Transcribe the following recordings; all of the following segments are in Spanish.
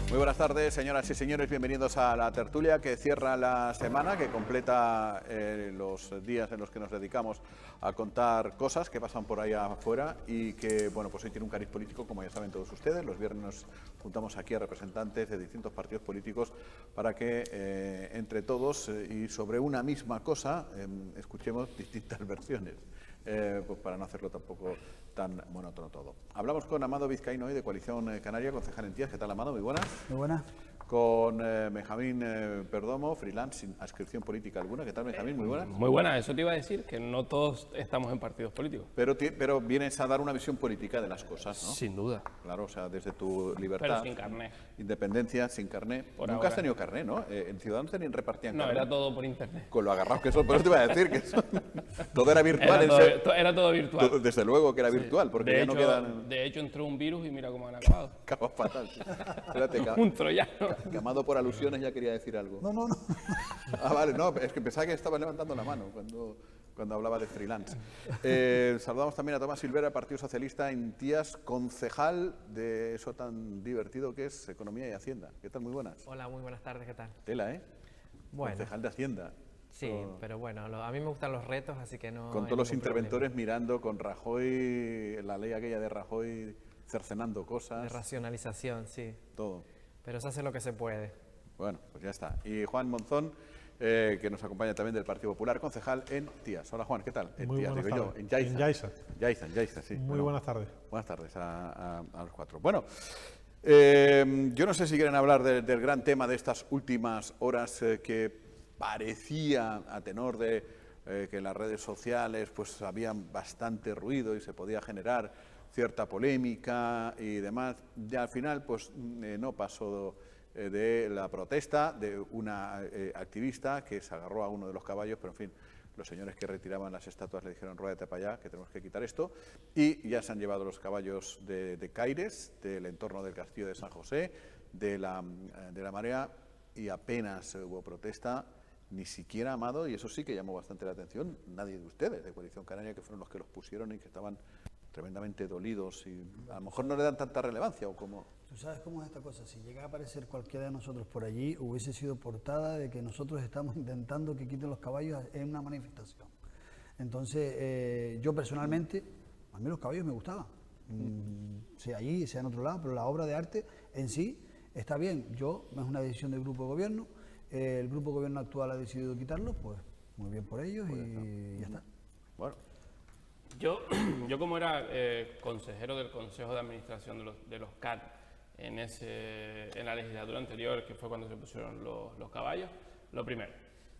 Muy buenas tardes, señoras y señores, bienvenidos a la tertulia que cierra la semana, que completa los días en los que nos dedicamos a contar cosas que pasan por ahí afuera y que, bueno, pues hoy tiene un cariz político, como ya saben todos ustedes. Los viernes nos juntamos aquí a representantes de distintos partidos políticos para que entre todos y sobre una misma cosa escuchemos distintas versiones. Pues para no hacerlo tampoco tan monótono todo. Hablamos con Amado Vizcaíno hoy de Coalición Canaria, concejal en Tías. ¿Qué tal, Amado? Muy buenas. Muy buenas. Con Benjamín Perdomo, freelance, sin adscripción política alguna. ¿Qué tal, Benjamín? Muy buenas. Muy buenas. Eso te iba a decir, que no todos estamos en partidos políticos. Pero vienes a dar una visión política de las cosas, ¿no? Sin duda. Claro, o sea, desde tu libertad. Pero sin carné. Independencia, sin carné. Por Nunca ahora. Has tenido carné, ¿no? En Ciudadanos tenían repartían No, carné. era todo por internet. Con lo agarrados que son, pero te iba a decir que eso, todo era virtual. Era todo virtual. Desde luego que era virtual, porque de ya hecho, no quedan... De hecho, entró un virus y mira cómo han acabado. Acabas fatal. Sí. Espérate, Un troyano. que Amado por alusiones ya quería decir algo. No. Ah, vale, no, es que pensaba que estaba levantando la mano cuando hablaba de freelance. Saludamos también a Tomás Silvera, Partido Socialista en Tías, concejal de eso tan divertido que es Economía y Hacienda. ¿Qué tal? Muy buenas. Hola, muy buenas tardes, ¿qué tal? Tela, ¿eh? Bueno, Concejal de Hacienda. sí, pero bueno, a mí me gustan los retos, así que no Con hay todos los ningún interventores mirando con Rajoy, la ley aquella de Rajoy cercenando problema. De cosas, racionalización, sí, todo. pero se hace lo que se puede. Bueno, pues ya está. Y Juan Monzón, que nos acompaña también del Partido Popular, concejal en Tías. Hola, Juan, ¿qué tal? En Muy Tías, buenas digo yo, tardes. en Yaiza. En Yaiza. Sí. Muy Bueno, buenas tardes. Buenas tardes a los cuatro. Bueno, yo no sé si quieren hablar del gran tema de estas últimas horas que parecía, a tenor de que en las redes sociales pues había bastante ruido y se podía generar cierta polémica y demás. Ya al final pues no pasó de la protesta de una activista que se agarró a uno de los caballos, pero en fin, los señores que retiraban las estatuas le dijeron: ruédate para allá, que tenemos que quitar esto, y ya se han llevado los caballos de Caires, del entorno del castillo de San José, de la Marea, y apenas hubo protesta, ni siquiera, Amado, y eso sí que llamó bastante la atención, nadie de ustedes, de Coalición Canaria, que fueron los que los pusieron y que estaban tremendamente dolidos y a lo mejor no le dan tanta relevancia o como... Tú sabes cómo es esta cosa, si llega a aparecer cualquiera de nosotros por allí, hubiese sido portada de que nosotros estamos intentando que quiten los caballos en una manifestación. Entonces, yo personalmente, a mí los caballos me gustaban, sea allí, sea en otro lado, pero la obra de arte en sí está bien. Yo, es una decisión del grupo de gobierno, el grupo de gobierno actual ha decidido quitarlos, pues muy bien por ellos y ya está. Bueno, Yo como era consejero del Consejo de Administración de los CAT en la legislatura anterior, que fue cuando se pusieron los caballos, lo primero,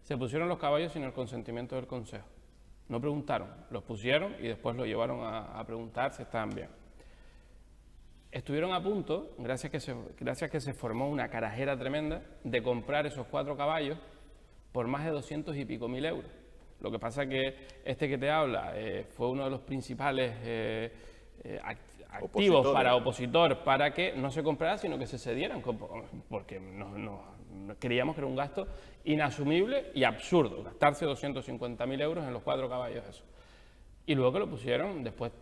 se pusieron los caballos sin el consentimiento del Consejo. No preguntaron, los pusieron y después los llevaron a preguntar si estaban bien. Estuvieron a punto, gracias a que se formó una carajera tremenda, de comprar esos 4 caballos por más de 200 y pico mil euros. Lo que pasa que este que te habla fue uno de los principales activos para opositor para que no se comprara, sino que se cedieran, porque creíamos que era un gasto inasumible y absurdo, gastarse 250.000 euros en los 4 caballos esos. Y luego que lo pusieron, después,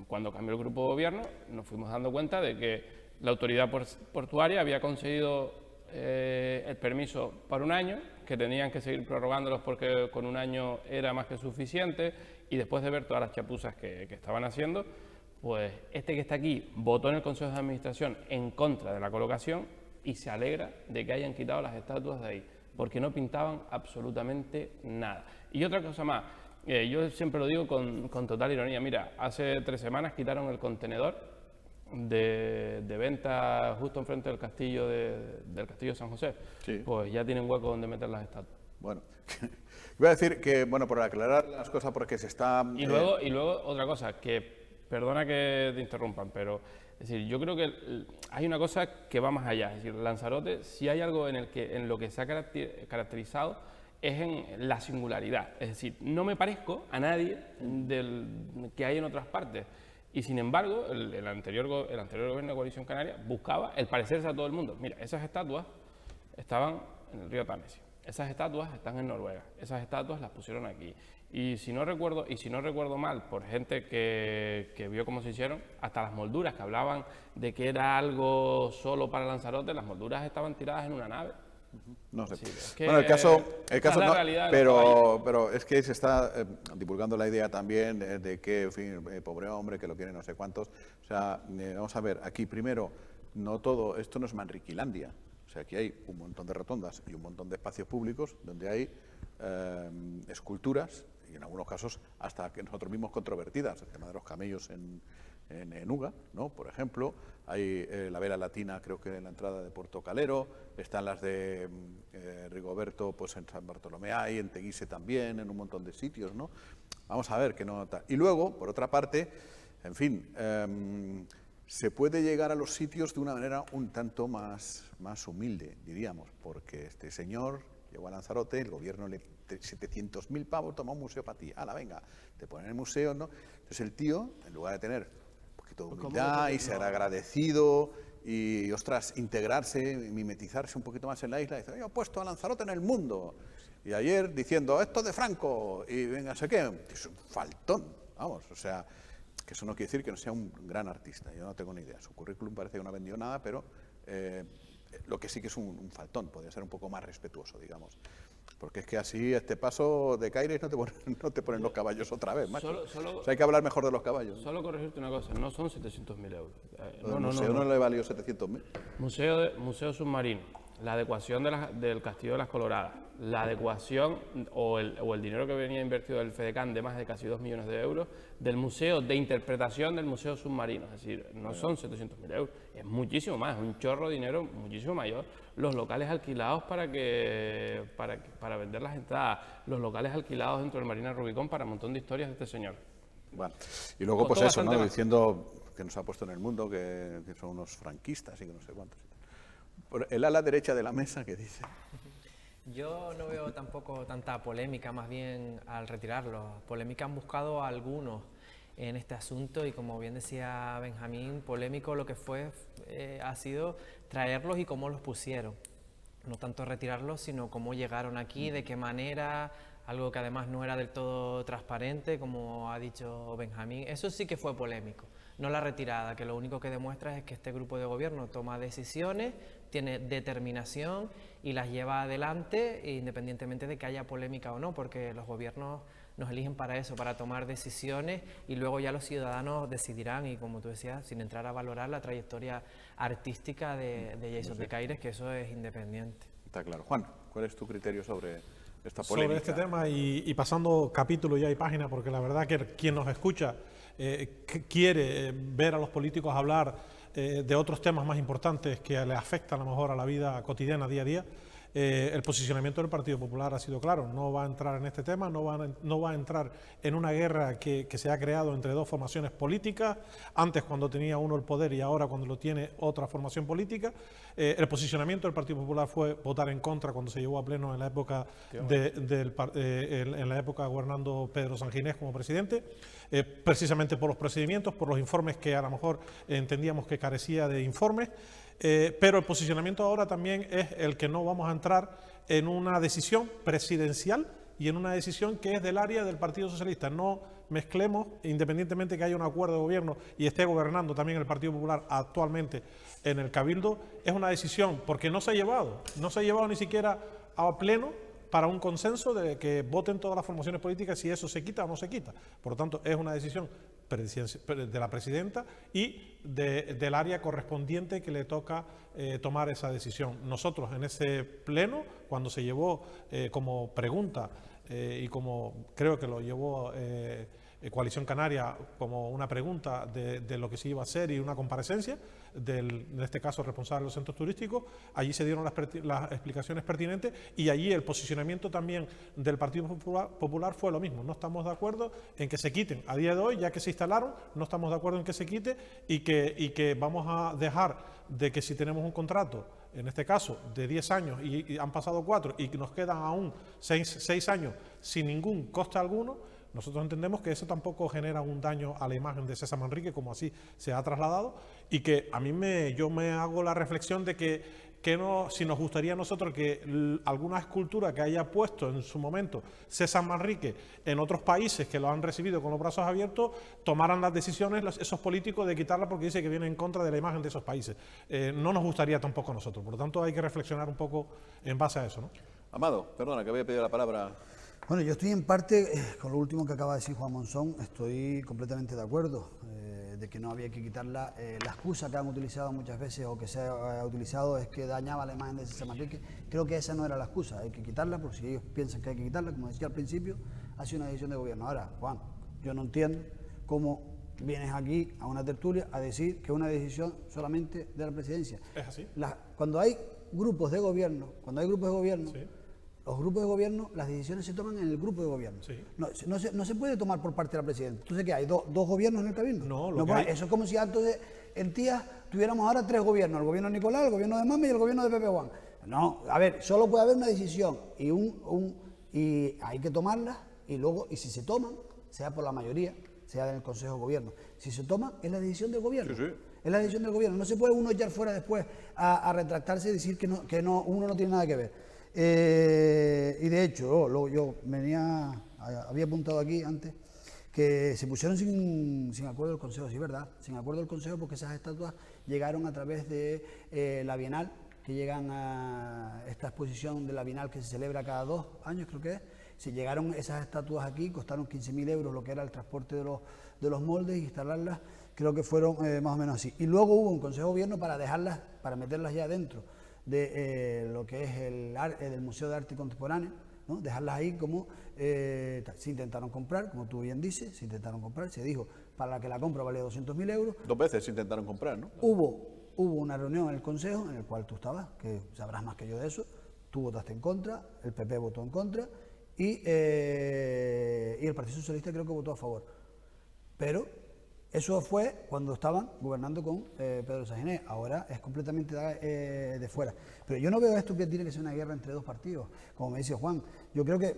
cuando cambió el grupo de gobierno, nos fuimos dando cuenta de que la autoridad portuaria había concedido el permiso para 1 año, que tenían que seguir prorrogándolos porque con 1 año era más que suficiente, y después de ver todas las chapuzas que estaban haciendo, pues este que está aquí votó en el Consejo de Administración en contra de la colocación y se alegra de que hayan quitado las estatuas de ahí, porque no pintaban absolutamente nada. Y otra cosa más, yo siempre lo digo con total ironía, mira, hace 3 semanas quitaron el contenedor de venta justo enfrente del castillo del castillo de San José. Sí. Pues ya tienen hueco donde meter las estatuas. bueno. Iba a decir que, bueno, por aclarar las cosas, porque se está... Y luego otra cosa, que perdona que te interrumpan, pero es decir, yo creo que hay una cosa que va más allá. Es decir, Lanzarote, si hay algo en lo que se ha caracterizado, es en la singularidad. Es decir, no me parezco a nadie que hay en otras partes. Y sin embargo, el anterior gobierno de Coalición Canaria buscaba el parecerse a todo el mundo. Mira, esas estatuas estaban en el río Támesis, esas estatuas están en Noruega, esas estatuas las pusieron aquí. Y si no recuerdo mal, por gente que vio cómo se hicieron, hasta las molduras que hablaban de que era algo solo para Lanzarote, las molduras estaban tiradas en una nave. No sé. Sí, es que Bueno, el caso esa es la no, realidad de los caballos. pero es que se está divulgando la idea también de que, en fin, pobre hombre, que lo quiere no sé cuántos. O sea, vamos a ver, aquí primero, no todo, esto no es Manriquilandia. O sea, aquí hay un montón de rotondas y un montón de espacios públicos donde hay esculturas, y en algunos casos hasta que nosotros mismos controvertidas, el tema de los camellos en Uga, ¿no? Por ejemplo, hay la vela latina, creo que en la entrada de Puerto Calero, están las de Rigoberto, pues en San Bartolomé hay, en Teguise también, en un montón de sitios, ¿no? Vamos a ver qué nota. Y luego, por otra parte, en fin, se puede llegar a los sitios de una manera un tanto más humilde, diríamos, porque este señor llegó a Lanzarote, el gobierno le 700.000 pavos, toma un museo para ti, ala, venga, te ponen el museo, ¿no? Entonces el tío, en lugar de tener un poquito de humildad y ser agradecido y, ostras, integrarse, mimetizarse un poquito más en la isla, dice, yo he puesto a Lanzarote en el mundo. Y ayer diciendo, esto de Franco, y venga, sé qué, es un faltón, vamos, o sea, que eso no quiere decir que no sea un gran artista, yo no tengo ni idea, su currículum parece que no ha vendido nada, pero lo que sí que es un faltón, podría ser un poco más respetuoso, digamos. Porque es que así, este paso de Caires no te ponen los caballos otra vez, macho. O sea, hay que hablar mejor de los caballos. Solo corregirte una cosa, no son 700.000 euros. El museo no le valió 700.000. Museo submarino, la adecuación del Castillo de las Coloradas, la adecuación o el dinero que venía invertido del FEDECAN de más de casi 2 millones de euros, del museo de interpretación del museo submarino, es decir, no son 700.000 euros, es muchísimo más, es un chorro de dinero muchísimo mayor. Los locales alquilados para vender las entradas, los locales alquilados dentro del Marina Rubicón para un montón de historias de este señor. Bueno, y luego pues Costó eso, ¿no? bastante más. Diciendo que nos ha puesto en el mundo, que son unos franquistas y que no sé cuántos. Por el ala derecha de la mesa, ¿qué dice? Yo no veo tampoco tanta polémica, más bien al retirarlo. Polémica han buscado algunos en este asunto y, como bien decía Benjamín, polémico lo que ha sido traerlos y cómo los pusieron. No tanto retirarlos, sino cómo llegaron aquí, de qué manera, algo que además no era del todo transparente, como ha dicho Benjamín. Eso sí que fue polémico, no la retirada, que lo único que demuestra es que este grupo de gobierno toma decisiones, tiene determinación y las lleva adelante, independientemente de que haya polémica o no, porque los gobiernos nos eligen para eso, para tomar decisiones, y luego ya los ciudadanos decidirán, y como tú decías, sin entrar a valorar la trayectoria artística de Jason de Caires, que eso es independiente. Está claro. Juan, ¿cuál es tu criterio sobre esta polémica? Sobre este tema y pasando capítulo ya y página, porque la verdad que quien nos escucha quiere ver a los políticos hablar de otros temas más importantes que le afectan a lo mejor a la vida cotidiana, día a día. El posicionamiento del Partido Popular ha sido claro, no va a entrar en este tema, no va a entrar en una guerra que se ha creado entre dos formaciones políticas, antes cuando tenía uno el poder y ahora cuando lo tiene otra formación política. El posicionamiento del Partido Popular fue votar en contra cuando se llevó a pleno en la época en la época gobernando Pedro Sanginés como presidente, precisamente por los procedimientos, por los informes que a lo mejor entendíamos que carecía de informes. Pero el posicionamiento ahora también es el que no vamos a entrar en una decisión presidencial y en una decisión que es del área del Partido Socialista. No mezclemos, independientemente que haya un acuerdo de gobierno y esté gobernando también el Partido Popular actualmente en el Cabildo, es una decisión porque no se ha llevado ni siquiera a pleno para un consenso de que voten todas las formaciones políticas si eso se quita o no se quita. Por lo tanto, es una decisión de la presidenta y del área correspondiente que le toca tomar esa decisión. Nosotros en ese pleno, cuando se llevó como pregunta y como creo que lo llevó Coalición Canaria como una pregunta de lo que se iba a hacer y una comparecencia en este caso responsable de los centros turísticos, allí se dieron las explicaciones pertinentes y allí el posicionamiento también del Partido Popular fue lo mismo. No estamos de acuerdo en que se quiten. A día de hoy, ya que se instalaron, no estamos de acuerdo en que se quite y que vamos a dejar de que si tenemos un contrato, en este caso de 10 años y han pasado 4 y nos quedan aún 6 años sin ningún coste alguno, Nosotros entendemos que eso tampoco genera un daño a la imagen de César Manrique, como así se ha trasladado, y que a mí yo me hago la reflexión de que no, si nos gustaría a nosotros que alguna escultura que haya puesto en su momento César Manrique en otros países que lo han recibido con los brazos abiertos, tomaran las decisiones esos políticos de quitarla porque dice que viene en contra de la imagen de esos países. No nos gustaría tampoco a nosotros, por lo tanto hay que reflexionar un poco en base a eso, ¿no? Amado, perdona, que había pedido la palabra. Bueno, yo estoy en parte, con lo último que acaba de decir Juan Monzón, estoy completamente de acuerdo de que no había que quitarla. La excusa que han utilizado muchas veces o que se ha utilizado es que dañaba la imagen de César Manrique. Creo que esa no era la excusa, hay que quitarla, porque si ellos piensan que hay que quitarla, como decía al principio, ha sido una decisión de gobierno. Ahora, Juan, yo no entiendo cómo vienes aquí a una tertulia a decir que es una decisión solamente de la presidencia. ¿Es así? Cuando hay grupos de gobierno, Sí. los grupos de gobierno, las decisiones se toman en el grupo de gobierno. Sí. No se puede tomar por parte de la presidenta. Entonces, ¿qué hay? ¿Dos gobiernos en el Cabildo? No, Eso es como si antes en Tías tuviéramos ahora 3 gobiernos, el gobierno de Nicolás, el gobierno de Mame y el gobierno de Pepe Juan. No, a ver, solo puede haber una decisión y hay que tomarla y luego, y si se toman, sea por la mayoría, sea en el Consejo de Gobierno. Si se toman, es la decisión del gobierno. Sí, sí. Es la decisión del gobierno. No se puede uno echar fuera después a retractarse y decir que uno no tiene nada que ver. Y de hecho, yo había apuntado aquí antes que se pusieron sin acuerdo del Consejo, sí, ¿verdad? Sin acuerdo del Consejo porque esas estatuas llegaron a través de la Bienal, que llegan a esta exposición de la Bienal que se celebra cada 2 años, creo que es. Se llegaron esas estatuas aquí, costaron 15.000 euros lo que era el transporte de los moldes y instalarlas, creo que fueron más o menos así. Y luego hubo un Consejo de Gobierno para meterlas ya dentro de lo que es el Museo de Arte Contemporáneo, ¿no? Dejarlas ahí como se intentaron comprar, como tú bien dices, se dijo, para que la compra valía 200.000 euros. 2 veces intentaron comprar, ¿no? Hubo una reunión en el Consejo, en el cual tú estabas, que sabrás más que yo de eso, tú votaste en contra, el PP votó en contra y el Partido Socialista creo que votó a favor. Pero eso fue cuando estaban gobernando con Pedro Saginés. Ahora es completamente de fuera. Pero yo no veo esto que tiene que ser una guerra entre 2 partidos, como me dice Juan. Yo creo que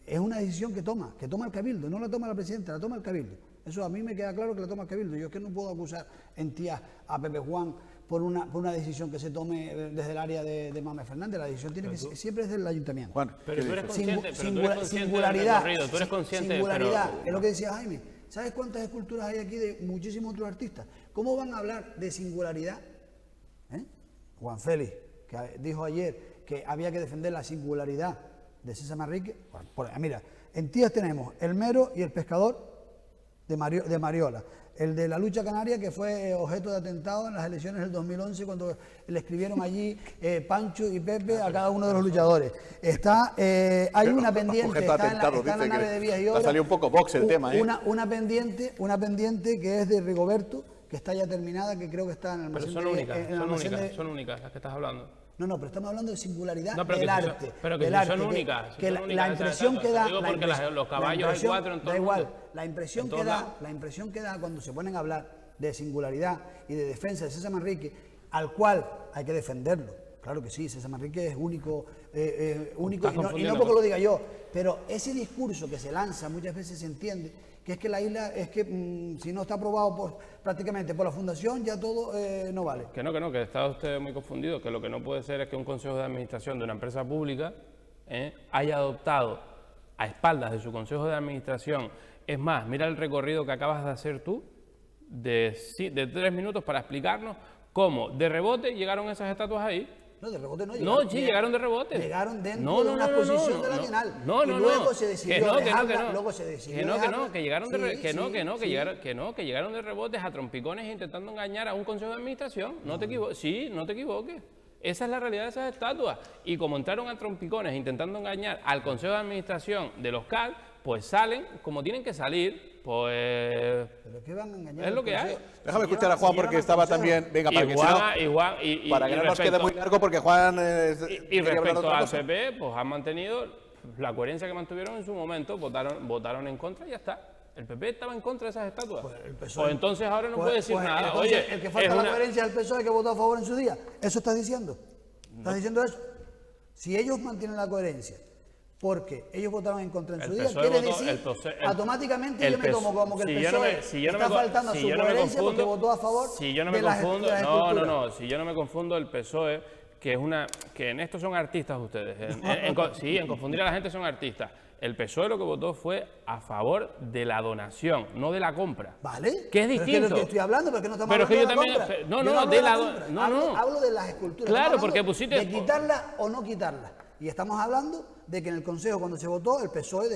es una decisión que toma el Cabildo, no la toma la presidenta, la toma el Cabildo. Eso a mí me queda claro que la toma el Cabildo. Yo es que no puedo acusar en Tías a Pepe Juan por una decisión que se tome desde el área de Mame Fernández. La decisión tiene que siempre es del ayuntamiento. Juan, Pero tú eres consciente, Singularidad, tú eres consciente, singularidad, pero es lo que decía Jaime. ¿Sabes cuántas esculturas hay aquí de muchísimos otros artistas? ¿Cómo van a hablar de singularidad? Juan Félix, que dijo ayer que había que defender la singularidad de César Manrique. Mira, en Tías tenemos el mero y el pescador de Mariola. El de la lucha canaria, que fue objeto de atentado en las elecciones del 2011, cuando le escribieron allí Pancho y Pepe a cada uno de los luchadores. Hay una pendiente, está en la nave de Vías y Obras. Ha salido un poco box el tema, ¿eh? Una pendiente que es de Rigoberto, que está ya terminada, que creo que está en el almacén. Pero son únicas las que estás hablando. No, pero estamos hablando de singularidad del arte. Pero que son únicas. La impresión que da... Los caballos hay 4 en todo el mundo. Da igual. La impresión que da cuando se ponen a hablar de singularidad y de defensa de César Manrique, al cual hay que defenderlo. Claro que sí, César Manrique es único, y no porque lo diga yo, pero ese discurso que se lanza muchas veces se entiende que es que la isla, si no está aprobado prácticamente por la Fundación, ya todo no vale. Que que está usted muy confundido, que lo que no puede ser es que un consejo de administración de una empresa pública haya adoptado a espaldas de su consejo de administración. Es más, mira el recorrido que acabas de hacer tú, de 3 minutos para explicarnos cómo de rebote llegaron esas estatuas ahí. No, de rebote no llegaron. No, sí, llegaron de rebote. Llegaron dentro de una exposición de la Bienal. Y luego se decidió dejarla, luego se decidió que llegaron de rebotes a trompicones intentando engañar a un consejo de administración. No te equivoques. Esa es la realidad de esas estatuas. Y como entraron a trompicones intentando engañar al consejo de administración de los CAL, pues salen como tienen que salir, pues... ¿Pero qué van a engañar? Es lo que hay. Déjame escuchar a Juan porque estaba también... Venga, para que no nos quede muy largo porque Juan... Y respecto al PP, pues han mantenido la coherencia que mantuvieron en su momento, votaron en contra y ya está. El PP estaba en contra de esas estatuas. Pues entonces ahora no puede decir nada. Oye, el que falta la coherencia es el PSOE que votó a favor en su día. ¿Eso estás diciendo? ¿Estás diciendo eso? Si ellos mantienen la coherencia porque ellos votaron en contra en su El día, PSOE quiere votó- decir, el PSOE automáticamente el yo me tomo PSOE como que el si yo no PSOE me- si yo no está me- faltando a si su yo no me coherencia porque confundo- votó a favor si yo no me de las confundo, esculturas. no, si yo no me confundo, el PSOE, que en esto son artistas ustedes, sí, en confundir a la gente son artistas. El PSOE lo que votó fue a favor de la donación, no de la compra. ¿Vale? Que es Pero distinto. es que lo que estoy hablando, porque no estamos Pero es que hablando yo de la también- compra. no, Yo no, hablo de la compra. no, hablo, no. hablo de las esculturas. Claro, Estamos porque hablando pusiste- de quitarla o no quitarla. Y estamos hablando de que en el Consejo, cuando se votó, el PSOE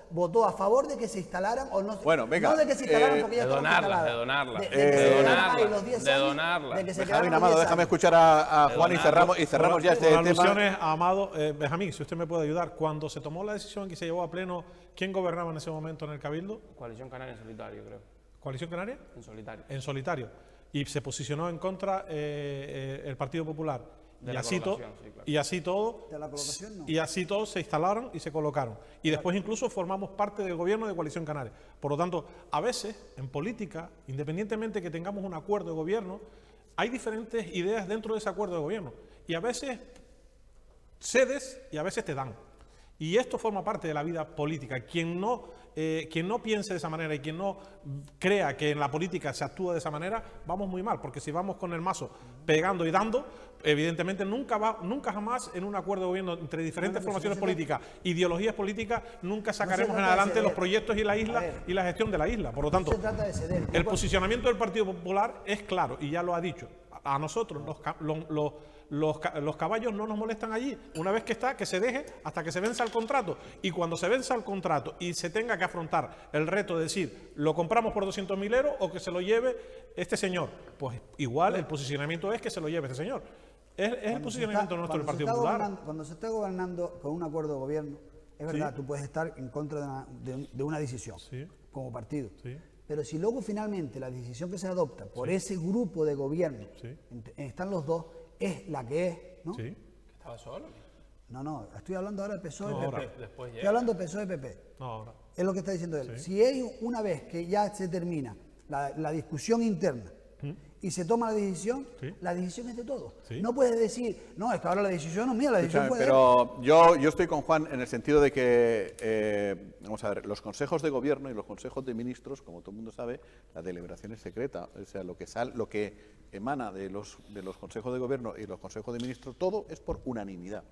votó a favor de que se instalaran o no. Bueno, venga, no de que se instalaran porque ya de estaban donarla, instaladas. de donarla. De que De se quedaran donarla, ahí los 10 de años, donarla. de que se Benjamín quedaran los Amado, 10 déjame años. escuchar a Juan y cerramos ya este Con tema. alusiones a Amado, Benjamín, si usted me puede ayudar, cuando se tomó la decisión que se llevó a pleno, ¿quién gobernaba en ese momento en el Cabildo? Coalición Canaria en solitario, creo. ¿Coalición Canaria? En solitario. En solitario. Y se posicionó en contra el Partido Popular. De Y la así, colocación, sí, claro. y así todo, De la colocación, no. y así todos se instalaron y se colocaron. Y después incluso formamos parte del gobierno de Coalición Canaria. Por lo tanto, a veces en política, independientemente que tengamos un acuerdo de gobierno, hay diferentes ideas dentro de ese acuerdo de gobierno. Y a veces cedes y a veces te dan. Y esto forma parte de la vida política. Quien no piense de esa manera y quien no crea que en la política se actúa de esa manera, vamos muy mal, porque si vamos con el mazo pegando y dando, evidentemente nunca jamás en un acuerdo de gobierno entre diferentes formaciones políticas, ideologías políticas, nunca sacaremos en trata de adelante ceder. los proyectos y la isla A ver. y la gestión de la isla. Por lo tanto, se trata de ceder. el posicionamiento del Partido Popular es claro y ya lo ha dicho. A nosotros los caballos no nos molestan allí. Una vez que está, que se deje hasta que se venza el contrato. Y cuando se venza el contrato y se tenga que afrontar el reto de decir, ¿lo compramos por 200.000 euros o que se lo lleve este señor? Pues igual el posicionamiento es que se lo lleve este señor. Es el posicionamiento nuestro del Partido Popular. Cuando se está gobernando con un acuerdo de gobierno, es verdad, tú puedes estar en contra de una decisión Sí. como partido. Sí. Pero si luego finalmente la decisión que se adopta por ese grupo de gobierno, Sí. están los dos, es la que es, ¿no? Sí. Estaba solo. No, estoy hablando ahora de PSOE No, y ahora. PP. Después Estoy llega. hablando de PSOE y PP. No, ahora. Es lo que está diciendo él. Si es una vez que ya se termina la discusión interna y se toma la decisión es de todos. Sí. No puedes decir, no, es que ahora la decisión no es mía, la decisión Escúchame, fue de él. pero yo estoy con Juan en el sentido de que, vamos a ver, los consejos de gobierno y los consejos de ministros, como todo el mundo sabe, la deliberación es secreta. O sea, lo que emana de los consejos de gobierno y los consejos de ministros, todo es por unanimidad.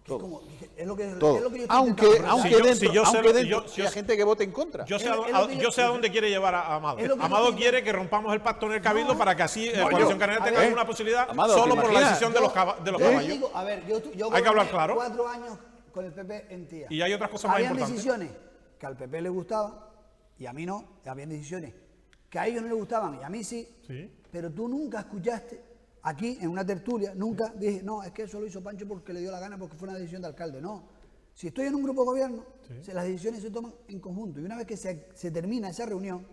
Todo. Es lo que Todo. yo estoy Aunque intentando Si yo- dentro, si yo sé aunque lo- dentro yo- haya gente que vote en contra. Yo sé, Es lo que yo sé a dónde quiere llevar a Amado. Es lo que yo Amado estoy- quiere que rompamos el pacto en el Cabildo No. para que así No, Coalición yo- Canaria a tenga ver. alguna posibilidad Amado, solo ¿te por la imaginas? decisión de los caballos. digo, a ver, yo Hay que goberné hablar claro. 4 años con el PP en Tía. Y hay otras cosas más Habían importantes. decisiones que al PP le gustaban y a mí no. Habían decisiones que a ellos no les gustaban y a mí sí. Sí. Pero tú nunca escuchaste aquí en una tertulia, nunca dije, no, es que eso lo hizo Pancho porque le dio la gana, porque fue una decisión de alcalde. No. Si estoy en un grupo de gobierno, las decisiones se toman en conjunto. Y una vez que se termina esa reunión,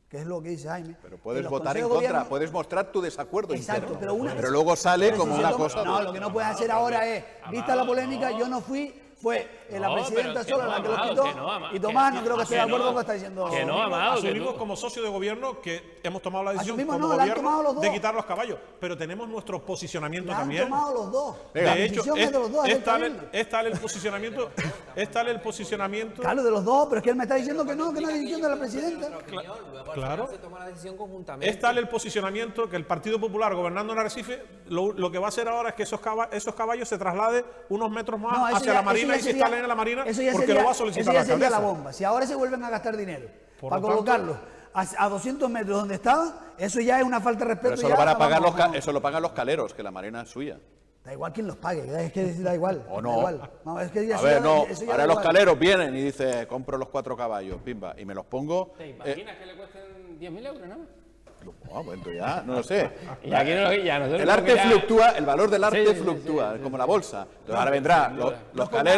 que es lo que dice Jaime. Pero puedes los votar en consejos de contra, gobierno- puedes mostrar tu desacuerdo Exacto, interno. pero luego sale si como se una toma- cosa. No, lo que no puedes hacer ahora es, vista la polémica, yo no fui, fue la No, presidenta pero que sola no, la que lo Amado, quitó. que no, Amado, Y Tomás, que- no creo que esté de que acuerdo no, con lo que está diciendo. que no, Amado, que Asumimos no. como socio de gobierno que hemos tomado la decisión Asumimos, como no, la han gobierno tomado los dos. de quitar los caballos, pero tenemos nuestro posicionamiento La han también. tomado los dos. Venga. La De hecho, decisión es de los dos. es del tal Cabildo. el posicionamiento, es tal el posicionamiento. Claro, de los dos, pero es que él me está diciendo que no es decisión de la presidenta. Luego al Claro. final se toma la decisión conjuntamente. Es tal el posicionamiento que el Partido Popular, gobernando en Arrecife, lo que va a hacer ahora es que esos caballos se trasladen unos metros más No, eso hacia ya- la eso Marina ya y se sería- instalen en la Marina eso ya porque sería- lo va a eso solicitar ya la sería la alcaldesa. bomba. Si ahora se vuelven a gastar dinero Por para lo tanto- colocarlo a 200 metros donde estaban, eso ya es una falta de respeto. Pero eso ya lo van a pagar vamos. eso lo pagan los caleros, que la marina es suya. Da igual quién los pague, es que da igual. O da no. igual. No, es que ya A eso ver, ya- no, eso ya ahora da los igual. caleros vienen y dicen, compro los 4 caballos, pimba, y me los pongo. ¿Te imaginas que le cuesten 10.000 euros nada más? Bueno, ya, no lo sé. Y aquí no, ya nosotros El tenemos arte que ya- fluctúa, el valor del arte Sí, sí, fluctúa, sí, sí, como sí. la bolsa. Entonces, ahora vendrán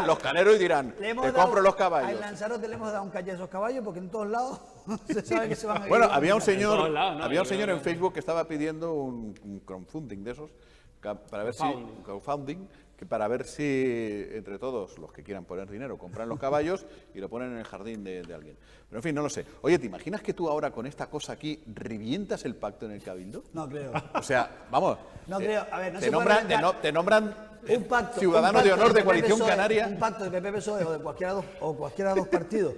los caleros y dirán, Le hemos te dado- compro los Al caballos. Lanzarote le hemos dado un calle a esos caballos porque en todos lados se sabe que se van a ir. Bueno, había un En señor, todos lados, ¿no? había un Yo señor creo en que- Facebook que estaba pidiendo un crowdfunding de esos para ver si para ver si entre todos los que quieran poner dinero compran los caballos y lo ponen en el jardín de alguien. Pero en fin, no lo sé. Oye, ¿te imaginas que tú ahora con esta cosa aquí revientas el pacto en el Cabildo? No creo. O sea, vamos. No creo. A ver, no te se puede nombran, reventar. te nombran un pacto, ciudadanos de honor de PP Coalición PSOE, Canaria. un pacto de PP-PSOE o de cualquiera de dos partidos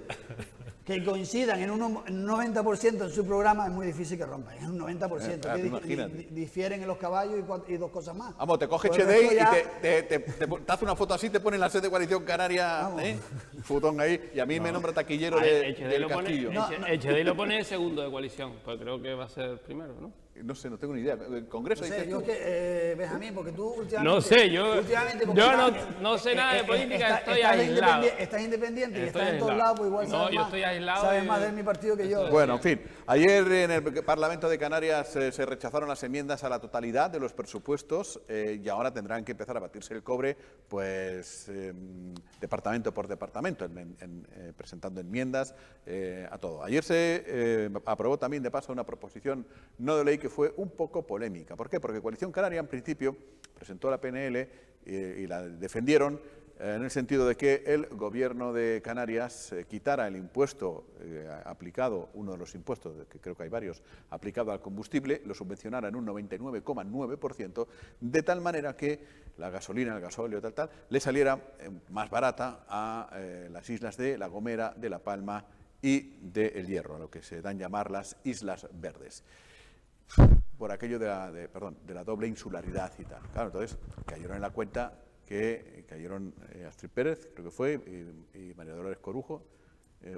que coincidan en un 90% en su programa, es muy difícil que rompan. Es un 90%. Claro, que imagínate. difieren en los caballos y dos cosas más. Vamos, te coge Pues el Chedey resto y ya- te hace una foto así, te pone en la sede de Coalición Canaria, Vamos. Futón ahí, y a mí me nombra taquillero Echedey del lo pone, Castillo. Echedey lo pone segundo de coalición, pues creo que va a ser primero, ¿no? No sé, no tengo ni idea. ¿El Congreso No sé, dices yo tú? que, Benjamín, porque tú últimamente... No sé, yo últimamente, porque no- estás- no sé nada de política, estoy estás aislado. Estás independiente y Estoy estás en todos aislado. lados, pues igual No, sabes yo más, estoy aislado sabes y- más de mi partido que yo. Bueno, en fin, ayer en el Parlamento de Canarias se rechazaron las enmiendas a la totalidad de los presupuestos y ahora tendrán que empezar a batirse el cobre, pues departamento por departamento, presentando enmiendas a todo. Ayer se aprobó también de paso una proposición no de ley que fue un poco polémica. ¿Por qué? Porque Coalición Canaria en principio presentó la PNL y la defendieron en el sentido de que el gobierno de Canarias quitara el impuesto aplicado, uno de los impuestos, que creo que hay varios, aplicado al combustible, lo subvencionara en un 99,9%, de tal manera que la gasolina, el gasóleo, tal, le saliera más barata a las islas de La Gomera, de La Palma y de El Hierro, a lo que se dan llamar las Islas Verdes, por aquello de la doble insularidad y tal. Claro, entonces cayeron en la cuenta que cayeron Astrid Pérez, creo que fue, y María Dolores Corujo,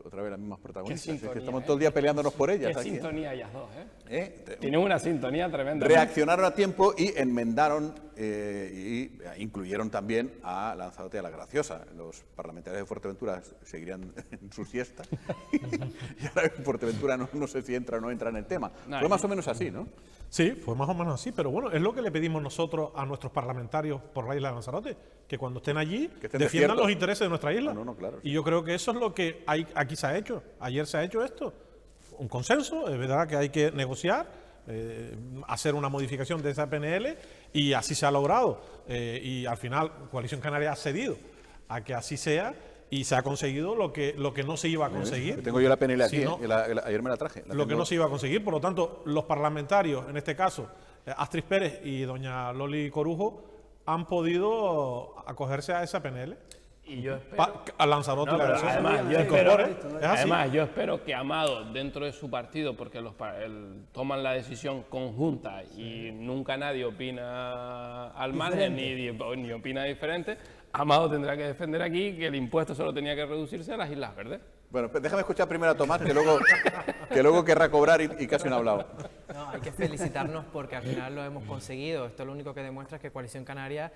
otra vez las mismas protagonistas. Es que sintonía, estamos todo el día peleándonos por ellas. Qué aquí, sintonía ellas dos, ¿eh? Tienen una sintonía tremenda. Reaccionaron a tiempo y enmendaron y incluyeron también a Lanzarote y a La Graciosa. Los parlamentarios de Fuerteventura seguirían en su siesta y ahora en Fuerteventura no sé si entra o no entra en el tema. No, Fue más o menos así, ¿no? Sí, fue más o menos así, pero bueno, es lo que le pedimos nosotros a nuestros parlamentarios por la isla de Lanzarote, que cuando estén allí estén defiendan despiertos. los intereses de nuestra isla. No, claro. Y yo creo que eso es lo que aquí se ha hecho. Ayer se ha hecho esto, un consenso, es verdad que hay que negociar, hacer una modificación de esa PNL y así se ha logrado. Y al final Coalición Canaria ha cedido a que así sea. Y se ha conseguido lo que no se iba a conseguir. Tengo yo la PNL aquí, Sí, ¿no? ayer me la traje. Lo que no se iba a conseguir. Por lo tanto, los parlamentarios, en este caso, Astrid Pérez y doña Loli Corujo, han podido acogerse a esa PNL. Y yo espero... A Lanzarote No, y La pero Graciosa. además, yo Se espero, incorpore. Es así. además, yo espero que Amado, dentro de su partido, porque toman la decisión conjunta y nunca nadie opina al margen ni opina diferente, Amado tendrá que defender aquí que el impuesto solo tenía que reducirse a las Islas Verdes. Bueno, pues déjame escuchar primero a Tomás, que luego querrá cobrar y casi no ha hablado. No, hay que felicitarnos porque al final lo hemos conseguido. Esto lo único que demuestra es que Coalición Canaria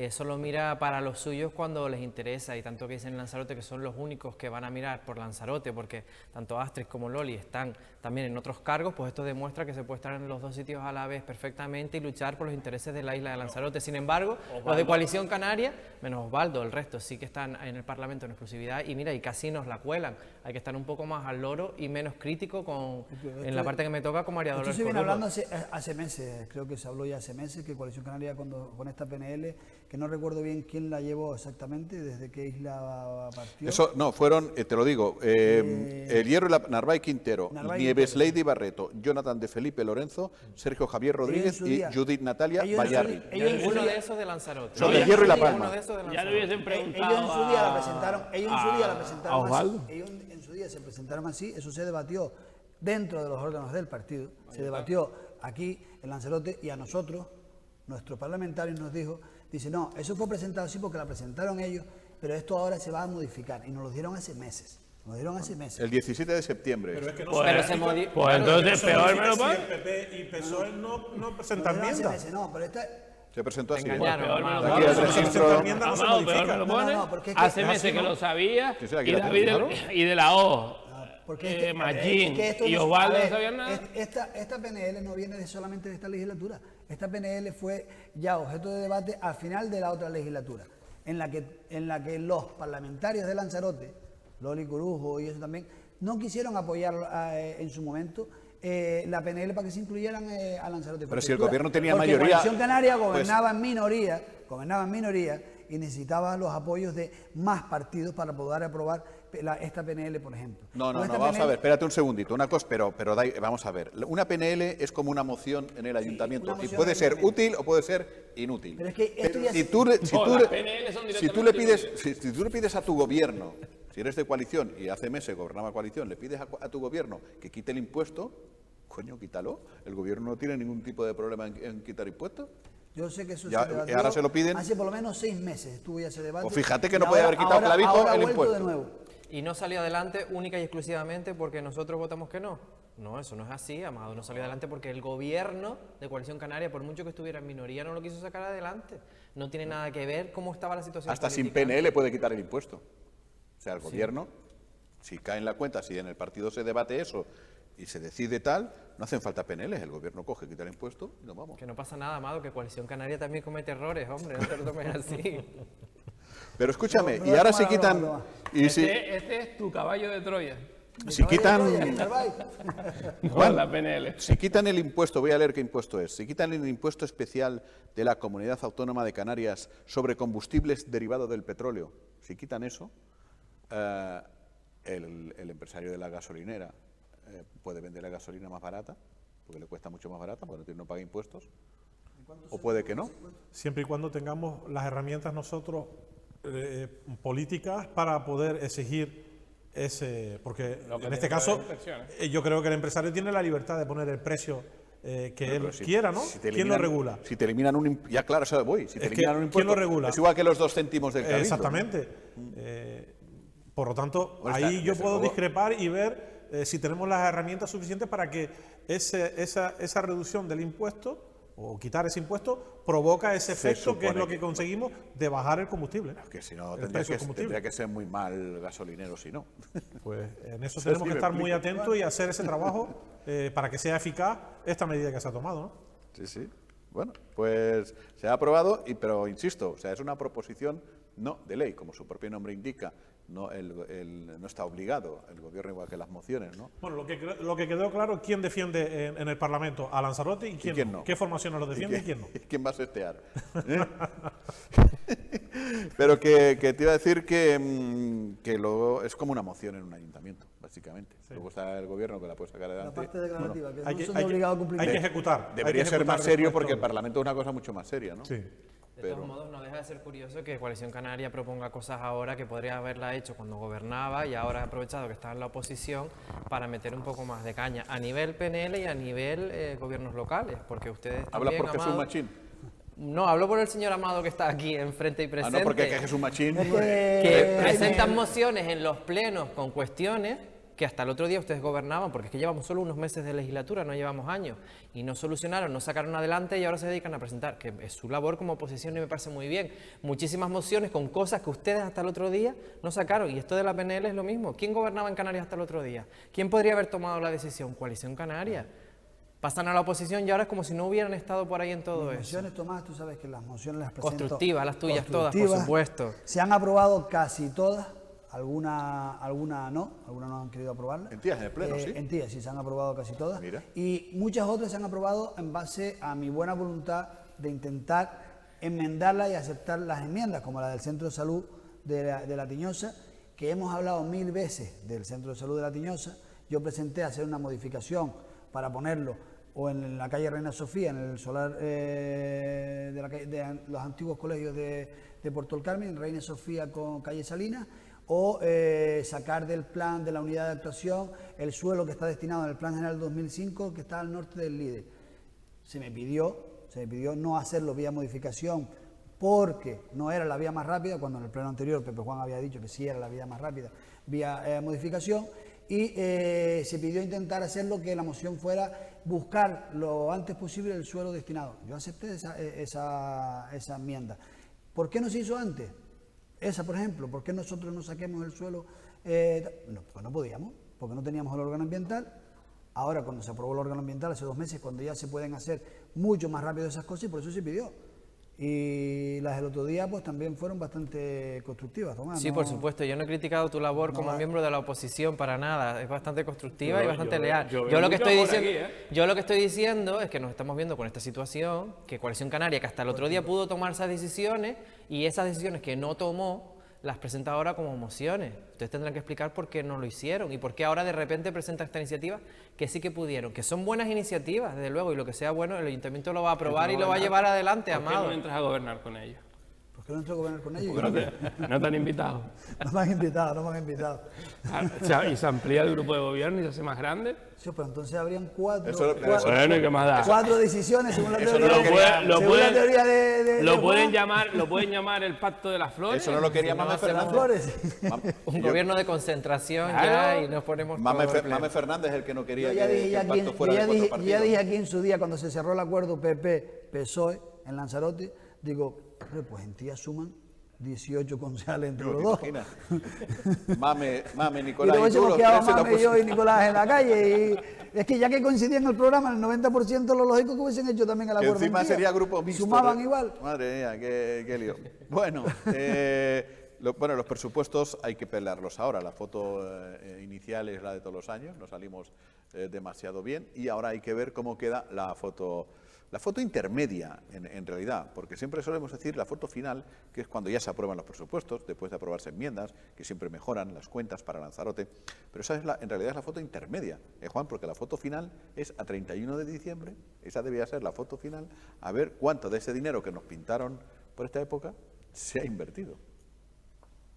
solo mira para los suyos cuando les interesa, y tanto que dicen Lanzarote que son los únicos que van a mirar por Lanzarote, porque tanto Astrid como Loli están también en otros cargos, pues esto demuestra que se puede estar en los dos sitios a la vez perfectamente y luchar por los intereses de la isla de Lanzarote. Sin embargo, los de Coalición Canaria, menos Osvaldo, el resto sí que están en el Parlamento en exclusividad y mira, y casi nos la cuelan. Hay que estar un poco más al loro y menos crítico en la parte que me toca con María Esto Dolores se viene Corujo. hablando hace meses, creo que se habló ya hace meses, que Coalición Canaria con esta PNL, que no recuerdo bien quién la llevó exactamente, desde qué isla partió. Eso, no, fueron, te lo digo, El Hierro y Narváez Quintero, Narváez Nieves Quintero. Lady Barreto, Jonathan de Felipe Lorenzo, Sergio Javier Rodríguez su y día- Judith Natalia ellos en su Bayarri. día- ellos en su Uno día- de esos de Lanzarote. Son del Hierro y La Ninguno Palma. de esos de Ya le Lanzarote. hubiesen preguntado Ellos en su día la a- presentaron, ellos en su día la a presentaron Osvaldo. así, ellos en su día se presentaron así, eso se debatió dentro de los órganos del partido, se debatió aquí en Lanzarote y a nosotros, nuestro parlamentario nos dice, no, eso fue presentado así porque la presentaron ellos, pero esto ahora se va a modificar y nos lo dieron hace meses, El 17 de septiembre. Pero es que no Pues, Pero se se modi- pues claro, entonces eso no peor me significa lo si pone. el PP y PSOE no Nos presentan lo dieron hace enmienda. meses, no, pero esta... Se presentó así. Engañaron, Peor me lo Amado. pone. Aquí el Si registro- presenta enmienda no se Amado, peor me modifica. lo No, pone. no, porque es que- Hace es meses así, que ¿no? lo sabía Sí, sí, aquí y la David tenemos, y de la O, Porque Magín esto y no- Osvaldo a no ver, sabían nada. Esta PNL no viene solamente de esta legislatura. Esta PNL fue ya objeto de debate al final de la otra legislatura, en la que los parlamentarios de Lanzarote, Loli Corujo y eso también, no quisieron apoyar en su momento la PNL para que se incluyeran a Lanzarote. Pero si el Fuerteventura. gobierno tenía Porque mayoría, Coalición Canaria pues- gobernaba en minoría y necesitaba los apoyos de más partidos para poder aprobar esta PNL, por ejemplo. No, Con esta vamos a PNL ver, espérate un segundito, una cosa, pero vamos a ver. Una PNL es como una moción en el ayuntamiento una y moción puede en el ser ayuntamiento. útil o puede ser inútil. Pero es que esto ya si se- tú, No, las PNL son si tú le pides, directamente si tú le pides a tu gobierno, si eres de coalición y hace meses gobernaba coalición, le pides a tu gobierno que quite el impuesto, coño, quítalo. El gobierno no tiene ningún tipo de problema en quitar impuestos. Yo sé que eso Ya, se debatió. ahora se lo piden. Hace por lo menos 6 meses estuvo ya ese debate. Pues fíjate que y no podía haber quitado clavito ahora el ha vuelto impuesto. de nuevo. Y no salió adelante única y exclusivamente porque nosotros votamos que no. No, eso no es así, Amado. No salió adelante porque el gobierno de Coalición Canaria, por mucho que estuviera en minoría, no lo quiso sacar adelante. No tiene nada que ver cómo estaba la situación Hasta sin política. PNL puede quitar el impuesto. O sea, el gobierno, si cae en la cuenta, si en el partido se debate eso y se decide tal, no hacen falta PNL. El gobierno coge, quita el impuesto y nos vamos. Que no pasa nada, Amado, que Coalición Canaria también comete errores, hombre, no te lo tomes así. Pero escúchame, No, y no, ahora toma si la quitan, broma, y si, Este es tu caballo de Troya. si quitan, No, la PNL. si quitan el impuesto, voy a leer qué impuesto es. Si quitan el impuesto especial de la Comunidad Autónoma de Canarias sobre combustibles derivados del petróleo, si quitan eso, el empresario de la gasolinera puede vender la gasolina más barata, porque le cuesta mucho más barata, porque no paga impuestos, o puede que no. Siempre y cuando tengamos las herramientas nosotros políticas para poder exigir porque Lo que en este tiene que caso haber inspecciones. yo creo que el empresario tiene la libertad de poner el precio que él Pero si- quiera, ¿no? si te ¿Quién lo eliminan- regula? Si te eliminan ya claro, eso voy. Si te Es que, eliminan un ¿quién impuesto, lo regula? es igual que los 2 céntimos del cabildo. Exactamente. Por lo tanto, Bueno, está- ahí yo desde puedo luego. discrepar y ver si tenemos las herramientas suficientes para que esa reducción del impuesto o quitar ese impuesto provoca ese Se efecto que es supone lo que que- conseguimos de bajar el combustible. Que si no, el tendría precio que, del combustible. tendría que ser muy mal gasolinero, si no. Pues en eso Sí, tenemos sí, que me estar muy explico. atentos y hacer ese trabajo para que sea eficaz esta medida que se ha tomado, ¿no? Sí, sí. Bueno, pues se ha aprobado, pero insisto, o sea, es una proposición no de ley, como su propio nombre indica. No, no está obligado el gobierno igual que las mociones, ¿no? Bueno, lo que quedó claro, ¿quién defiende en el Parlamento a Lanzarote y quién, quién no? ¿Qué formaciones lo defiende y quién no? ¿Quién va a sestear? ¿Eh? Pero que te iba a decir que luego es como una moción en un ayuntamiento, básicamente. Luego está el gobierno que la puede sacar La adelante. parte declarativa, que Hay no que, son hay que- obligados a cumplir. hay que ejecutar. Debería hay que ser ejecutar más serio después porque el todo. Parlamento es una cosa mucho más seria, ¿no? Sí. De todos modos, no deja de ser curioso que Coalición Canaria proponga cosas ahora que podría haberla hecho cuando gobernaba y ahora ha aprovechado que está en la oposición para meter un poco más de caña a nivel PNL y a nivel gobiernos locales, porque ustedes ¿Habla también, por Jesús Amado- Machín? No, hablo por el señor Amado que está aquí enfrente y Ah, presente. no, porque es que Jesús Machín... que Jaime, presentan mociones en los plenos con cuestiones que hasta el otro día ustedes gobernaban, porque es que llevamos solo unos meses de legislatura, no llevamos años, y no solucionaron, no sacaron adelante y ahora se dedican a presentar, que es su labor como oposición y me parece muy bien. Muchísimas mociones con cosas que ustedes hasta el otro día no sacaron, y esto de la PNL es lo mismo. ¿Quién gobernaba en Canarias hasta el otro día? ¿Quién podría haber tomado la decisión? Coalición Canaria. Pasan a la oposición y ahora es como si no hubieran estado por ahí en todo Las eso. mociones, Tomás, tú sabes que las mociones las presento. Constructivas, las tuyas todas, por constructivas. supuesto. Se han aprobado casi todas, alguna no han querido aprobarla. En Tías, en el Pleno, sí. En Tías, sí, se han aprobado casi todas. Mira. Y muchas otras se han aprobado en base a mi buena voluntad de intentar enmendarla y aceptar las enmiendas, como la del Centro de Salud de la Tiñosa, que hemos hablado 1000 veces del Centro de Salud de la Tiñosa. Yo presenté hacer una modificación para ponerlo o en la calle Reina Sofía, en el solar de los antiguos colegios de Puerto del Carmen, Reina Sofía con calle Salinas, o sacar del plan de la unidad de actuación el suelo que está destinado en el Plan General 2005, que está al norte del Líder. Se me pidió no hacerlo vía modificación porque no era la vía más rápida, cuando en el pleno anterior Pepe Juan había dicho que sí era la vía más rápida vía modificación, y se pidió intentar hacerlo que la moción fuera buscar lo antes posible el suelo destinado. Yo acepté esa enmienda. ¿Por qué no se hizo antes? Esa, por ejemplo, ¿por qué nosotros no saquemos el suelo? No, pues no podíamos, porque no teníamos el órgano ambiental. Ahora, cuando se aprobó el órgano ambiental, hace 2 meses, cuando ya se pueden hacer mucho más rápido esas cosas, y por eso se pidió. Y las del otro día, pues también fueron bastante constructivas, Tomás. Sí, ¿no? por supuesto. Yo no he criticado tu labor como miembro de la oposición para nada. Es bastante constructiva y bastante leal. yo Yo veo lo que mucho estoy amor diciendo, aquí, yo lo que estoy diciendo es que nos estamos viendo con esta situación, que Coalición Canaria, que hasta el otro día pudo tomar esas decisiones y esas decisiones que no tomó, las presenta ahora como mociones. Ustedes tendrán que explicar por qué no lo hicieron y por qué ahora de repente presenta esta iniciativa que sí que pudieron, que son buenas iniciativas, desde luego, y lo que sea bueno, el ayuntamiento lo va a aprobar y lo va a llevar adelante, ¿Por qué Amado. no entras a gobernar con ellos? ¿Por qué no entro a gobernar con ellos? No te han invitado. No me han invitado, no me han invitado. Y se amplía el grupo de gobierno y se hace más grande. Sí, pero entonces habrían cuatro Bueno, ¿y qué más da? cuatro decisiones según la Eso teoría, no lo quería- según la teoría de lo pueden Juan, llamar el pacto de las flores. Eso no lo quería no Mame hace las Fernández. Flores. Un gobierno de concentración Claro. ya y nos ponemos Mame, todos Mame Fernández es el que no quería Yo ya que dije, el ya aquí, pacto fuera de cuatro yo ya partidos. dije aquí en su día cuando se cerró el acuerdo PP-PSOE en Lanzarote, digo, hombre, pues en Tía suman 18 concejales entre los dos. Imagina. Mame, Y Nicolás luego y tú, hemos los quedado tres en la Mame, yo y oposición. Nicolás en la calle. Y es que ya que coincidía en el programa, el 90% lo lógico que hubiesen hecho también el Que acuerdo. encima en Tía. sería grupo mixto. Sumaban ¿eh? igual. Madre mía, qué lío. Bueno, bueno, los presupuestos hay que pelearlos ahora. La foto inicial es la de todos los años, no salimos demasiado bien y ahora hay que ver cómo queda la foto intermedia en realidad, porque siempre solemos decir la foto final, que es cuando ya se aprueban los presupuestos, después de aprobarse enmiendas, que siempre mejoran las cuentas para Lanzarote, pero esa es en realidad es la foto intermedia, Juan, porque la foto final es a 31 de diciembre, esa debía ser la foto final, a ver cuánto de ese dinero que nos pintaron por esta época se ha invertido.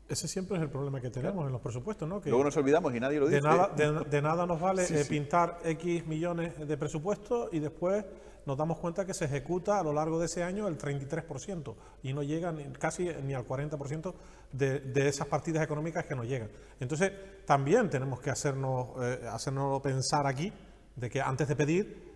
Ese siempre es el problema que tenemos en los presupuestos, ¿no? Que Luego nos olvidamos y nadie lo dice. de nada nos vale Sí, sí. pintar X millones de presupuesto y después nos damos cuenta que se ejecuta a lo largo de ese año el 33% y no llega casi ni al 40% de esas partidas económicas que nos llegan. Entonces, también tenemos que hacernos pensar aquí de que antes de pedir,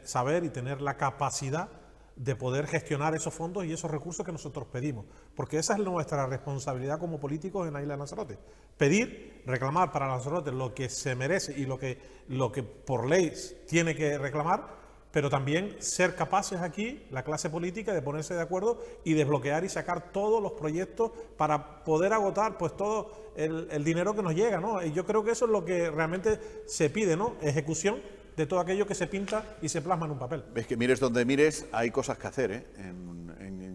saber y tener la capacidad de poder gestionar esos fondos y esos recursos que nosotros pedimos. Porque esa es nuestra responsabilidad como políticos en la isla de Lanzarote. Pedir, reclamar para Lanzarote lo que se merece y lo que por ley tiene que reclamar, pero también ser capaces aquí, la clase política, de ponerse de acuerdo y desbloquear y sacar todos los proyectos para poder agotar pues todo el dinero que nos llega, ¿no? Y yo creo que eso es lo que realmente se pide, ¿no? Ejecución de todo aquello que se pinta y se plasma en un papel. Ves que mires donde mires, hay cosas que hacer, ¿eh?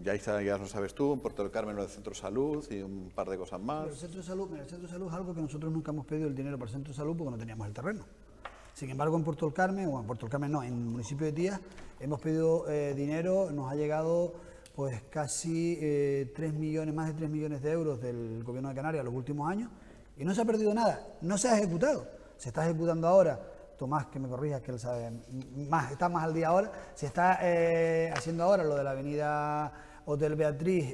Ya lo sabes tú, en Puerto del Carmen lo del Centro de Salud y un par de cosas más. Pero el centro de salud, mira, el centro de salud es algo que nosotros nunca hemos pedido el dinero para el centro de salud porque no teníamos el terreno. Sin embargo, en Puerto del Carmen, o en Puerto del Carmen no, en el municipio de Tía, hemos pedido dinero, nos ha llegado pues casi más de 3 millones de euros del gobierno de Canarias en los últimos años y no se ha perdido nada, no se ha ejecutado. Se está ejecutando ahora, Tomás, que me corrija, que él sabe, está más al día ahora, se está haciendo ahora lo de la avenida Hotel Beatriz,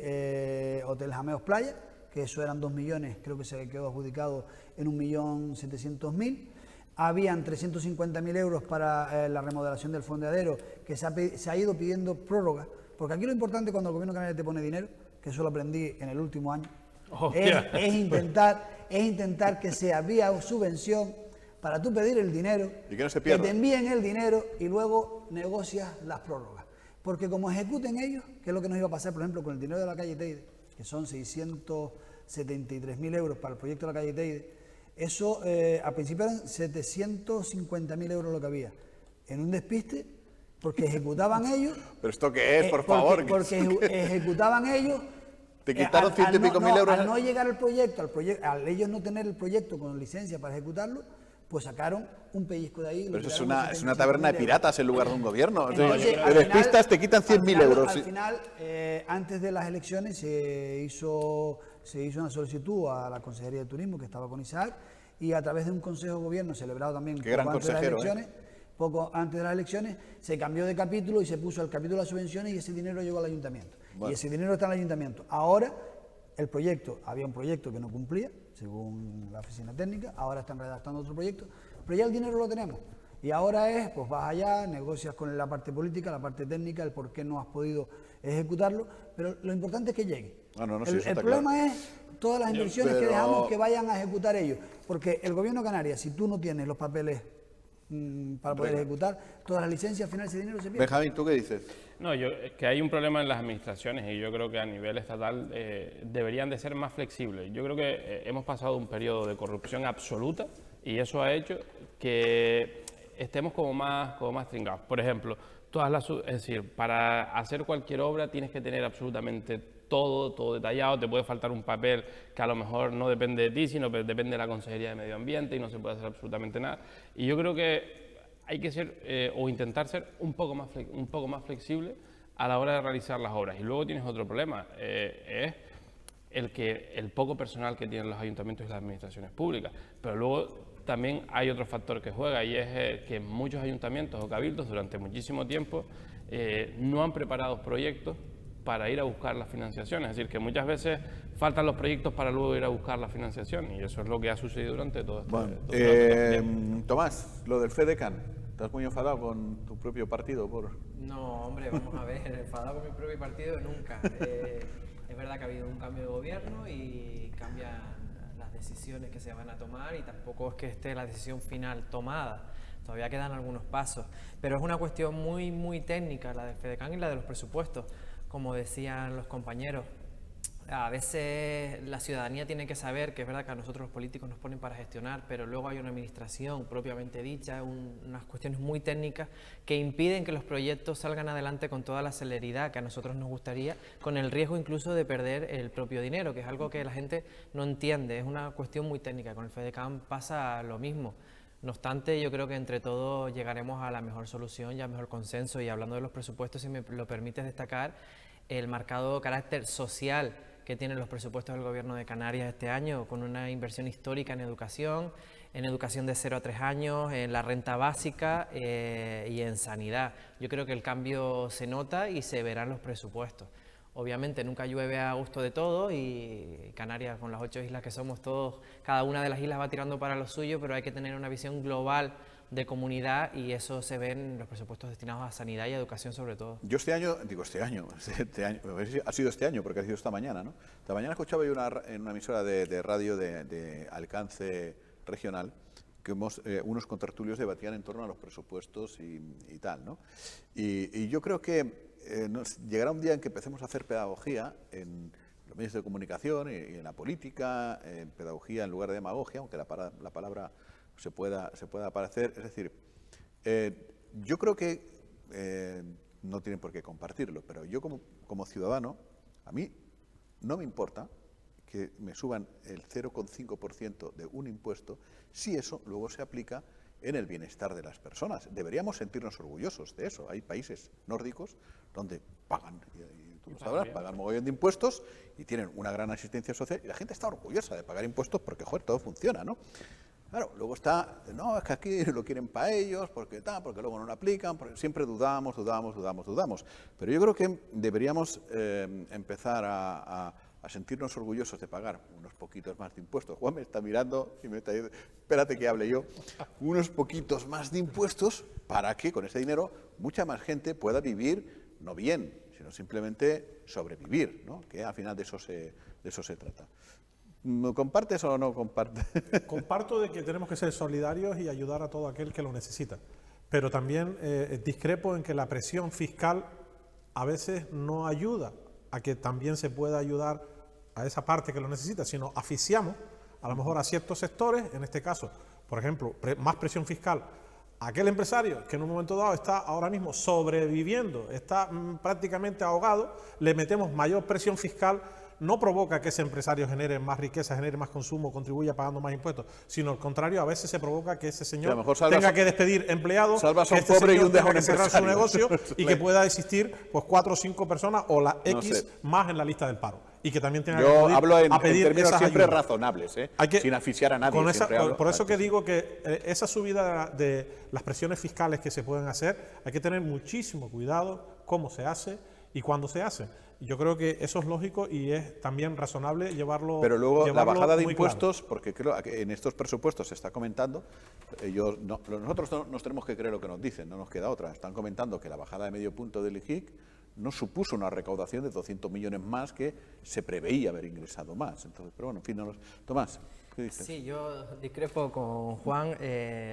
Hotel Jameos Playa, que eso eran 2 millones, creo que se quedó adjudicado en 1.700.000. Habían 350.000 euros para la remodelación del fondeadero, que se ha ido pidiendo prórroga, porque aquí lo importante cuando el gobierno canario te pone dinero, que eso lo aprendí en el último año, es intentar que sea vía subvención para tú pedir el dinero, Y que no se que pierda. te envíen el dinero y luego negocias las prórrogas. Porque como ejecuten ellos, que es lo que nos iba a pasar, por ejemplo, con el dinero de la calle Teide, que son 673.000 euros para el proyecto de la calle Teide, eso al principio eran 750.000 euros lo que había. En un despiste, porque ejecutaban ellos. ¿Pero esto qué es, por favor? Porque ejecutaban ellos. Te quitaron 100 y pico mil euros. Al no llegar al proyecto, al ellos no tener el proyecto con licencia para ejecutarlo, pues sacaron un pellizco de ahí. Pero eso es una taberna de piratas en lugar de un gobierno. Entonces, Te al despistas, final- te quitan 100.000 al final- euros. Al final, antes de las elecciones, se hizo una solicitud a la Consejería de Turismo, que estaba con Isaac, y a través de un Consejo de Gobierno celebrado también Qué gran antes de las consejero, elecciones, poco antes de las elecciones, se cambió de capítulo y se puso el capítulo de las subvenciones y ese dinero llegó al ayuntamiento. Bueno. Y ese dinero está en el ayuntamiento. Ahora, había un proyecto que no cumplía, según la oficina técnica, ahora están redactando otro proyecto, pero ya el dinero lo tenemos. Y ahora pues vas allá, negocias con la parte política, la parte técnica, el por qué no has podido ejecutarlo, pero lo importante es que llegue. Sí, eso el está problema es todas las inversiones que pero- dejamos que vayan a ejecutar ellos, porque el gobierno de Canarias, si tú no tienes los papeles para poder ejecutar todas las licencias, al final ese dinero se pierde. Benjamín, ¿tú qué dices? No, es que hay un problema en las administraciones y yo creo que a nivel estatal deberían de ser más flexibles. Yo creo que hemos pasado un periodo de corrupción absoluta y eso ha hecho que estemos como más trincados. Por ejemplo, es decir, para hacer cualquier obra tienes que tener absolutamente todo detallado. Te puede faltar un papel que a lo mejor no depende de ti, sino que depende de la Consejería de Medio Ambiente y no se puede hacer absolutamente nada. Y yo creo que hay que ser o intentar ser un poco más flexible a la hora de realizar las obras. Y luego tienes otro problema, es el poco personal que tienen los ayuntamientos y las administraciones públicas. Pero luego también hay otro factor que juega, y es que muchos ayuntamientos o cabildos durante muchísimo tiempo no han preparado proyectos para ir a buscar la financiación. Es decir, que muchas veces faltan los proyectos para luego ir a buscar la financiación, y eso es lo que ha sucedido durante todo este Bueno, Tomás, lo del FEDECAN, ¿estás muy enfadado con tu propio partido por...? No, hombre, vamos a ver, enfadado con mi propio partido nunca. Es verdad que ha habido un cambio de gobierno y cambian las decisiones que se van a tomar, y tampoco es que esté la decisión final tomada. Todavía quedan algunos pasos, pero es una cuestión muy técnica la del FEDECAN y la de los presupuestos. Como decían los compañeros, a veces la ciudadanía tiene que saber que es verdad que a nosotros los políticos nos ponen para gestionar, pero luego hay una administración propiamente dicha, unas cuestiones muy técnicas que impiden que los proyectos salgan adelante con toda la celeridad que a nosotros nos gustaría, con el riesgo incluso de perder el propio dinero, que es algo que la gente no entiende. Es una cuestión muy técnica. Con el FEDECAN pasa lo mismo. No obstante, yo creo que entre todos llegaremos a la mejor solución y al mejor consenso. Y hablando de los presupuestos, si me lo permites destacar, el marcado carácter social que tienen los presupuestos del Gobierno de Canarias este año, con una inversión histórica en educación de 0 a 3 años, en la renta básica y en sanidad. Yo creo que el cambio se nota y se verá en los presupuestos. Obviamente nunca llueve a gusto de todo, y Canarias, con las 8 islas que somos todos, cada una de las islas va tirando para lo suyo, pero hay que tener una visión global de comunidad, y eso se ve en los presupuestos destinados a sanidad y a educación sobre todo. Yo este año, ha sido este año porque ha sido esta mañana, ¿no? Esta mañana escuchaba yo en una emisora de radio de alcance regional que unos contertulios debatían en torno a los presupuestos y tal, ¿no? Y yo creo que llegará un día en que empecemos a hacer pedagogía en los medios de comunicación y en la política, pedagogía en lugar de demagogia, aunque la palabra se pueda aparecer. Es decir, yo creo que no tienen por qué compartirlo, pero yo como ciudadano, a mí no me importa que me suban el 0,5% de un impuesto si eso luego se aplica en el bienestar de las personas. Deberíamos sentirnos orgullosos de eso. Hay países nórdicos donde pagan, y tú lo sabrás, pagan mogollón de impuestos y tienen una gran asistencia social, y la gente está orgullosa de pagar impuestos porque, joder, todo funciona, ¿no? Claro, luego está, no, es que aquí lo quieren para ellos, porque luego no lo aplican, porque siempre dudamos. Pero yo creo que deberíamos empezar a sentirnos orgullosos de pagar unos poquitos más de impuestos. Juan me está mirando y me está diciendo, espérate que hable yo, unos poquitos más de impuestos para que con ese dinero mucha más gente pueda vivir, no bien, sino simplemente sobrevivir, ¿no? Que al final de eso se trata. ¿Compartes o no compartes? Comparto de que tenemos que ser solidarios y ayudar a todo aquel que lo necesita, pero también discrepo en que la presión fiscal a veces no ayuda a que también se pueda ayudar a esa parte que lo necesita, sino asfixiamos a lo mejor a ciertos sectores, en este caso, por ejemplo, más presión fiscal a aquel empresario que en un momento dado está ahora mismo sobreviviendo, está prácticamente ahogado, le metemos mayor presión fiscal. No provoca que ese empresario genere más riqueza, genere más consumo, contribuya pagando más impuestos, sino al contrario, a veces se provoca que ese señor tenga que despedir empleados, salvas a que un este pobre y señor un deja tenga un que cerrar su empresario. negocio y que pueda existir pues 4 o 5 personas o la X más en la lista del paro. Y que también tenga Yo que hablo en pedir términos esas siempre ayudas. razonables, sin asfixiar a nadie. Con esa, siempre por eso que digo que esa subida de las presiones fiscales que se pueden hacer, hay que tener muchísimo cuidado cómo se hace y cuándo se hace. Yo creo que eso es lógico y es también razonable llevarlo. Pero luego la bajada de impuestos, claro. Porque creo que en estos presupuestos se está comentando, nosotros no nos tenemos que creer lo que nos dicen, no nos queda otra. Están comentando que la bajada de medio punto del IGIC no supuso una recaudación de 200 millones más que se preveía haber ingresado más. Entonces, pero bueno, en fin, Tomás, ¿qué dices? Sí, yo discrepo con Juan,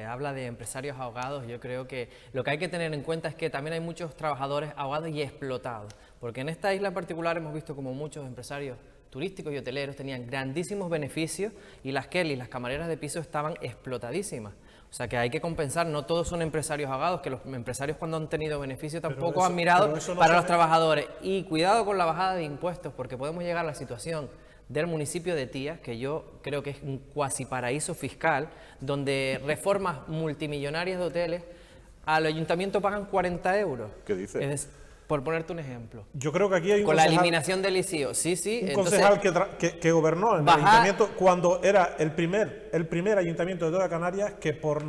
habla de empresarios ahogados. Yo creo que lo que hay que tener en cuenta es que también hay muchos trabajadores ahogados y explotados, porque en esta isla en particular hemos visto como muchos empresarios turísticos y hoteleros tenían grandísimos beneficios y las Kelly, las camareras de piso, estaban explotadísimas. O sea que hay que compensar, no todos son empresarios agados, que los empresarios cuando han tenido beneficio tampoco eso- han mirado pero eso no para se los ve. trabajadores. Y cuidado con la bajada de impuestos, porque podemos llegar a la situación del municipio de Tías, que yo creo que es un cuasi paraíso fiscal, donde reformas multimillonarias de hoteles, al ayuntamiento pagan 40 euros. ¿Qué dices? Por ponerte un ejemplo. Yo creo que aquí hay un Con la concejal, eliminación del ICIO. Sí, sí. un entonces, concejal que gobernó en el bajar- ayuntamiento cuando era el primer ayuntamiento de toda Canarias que por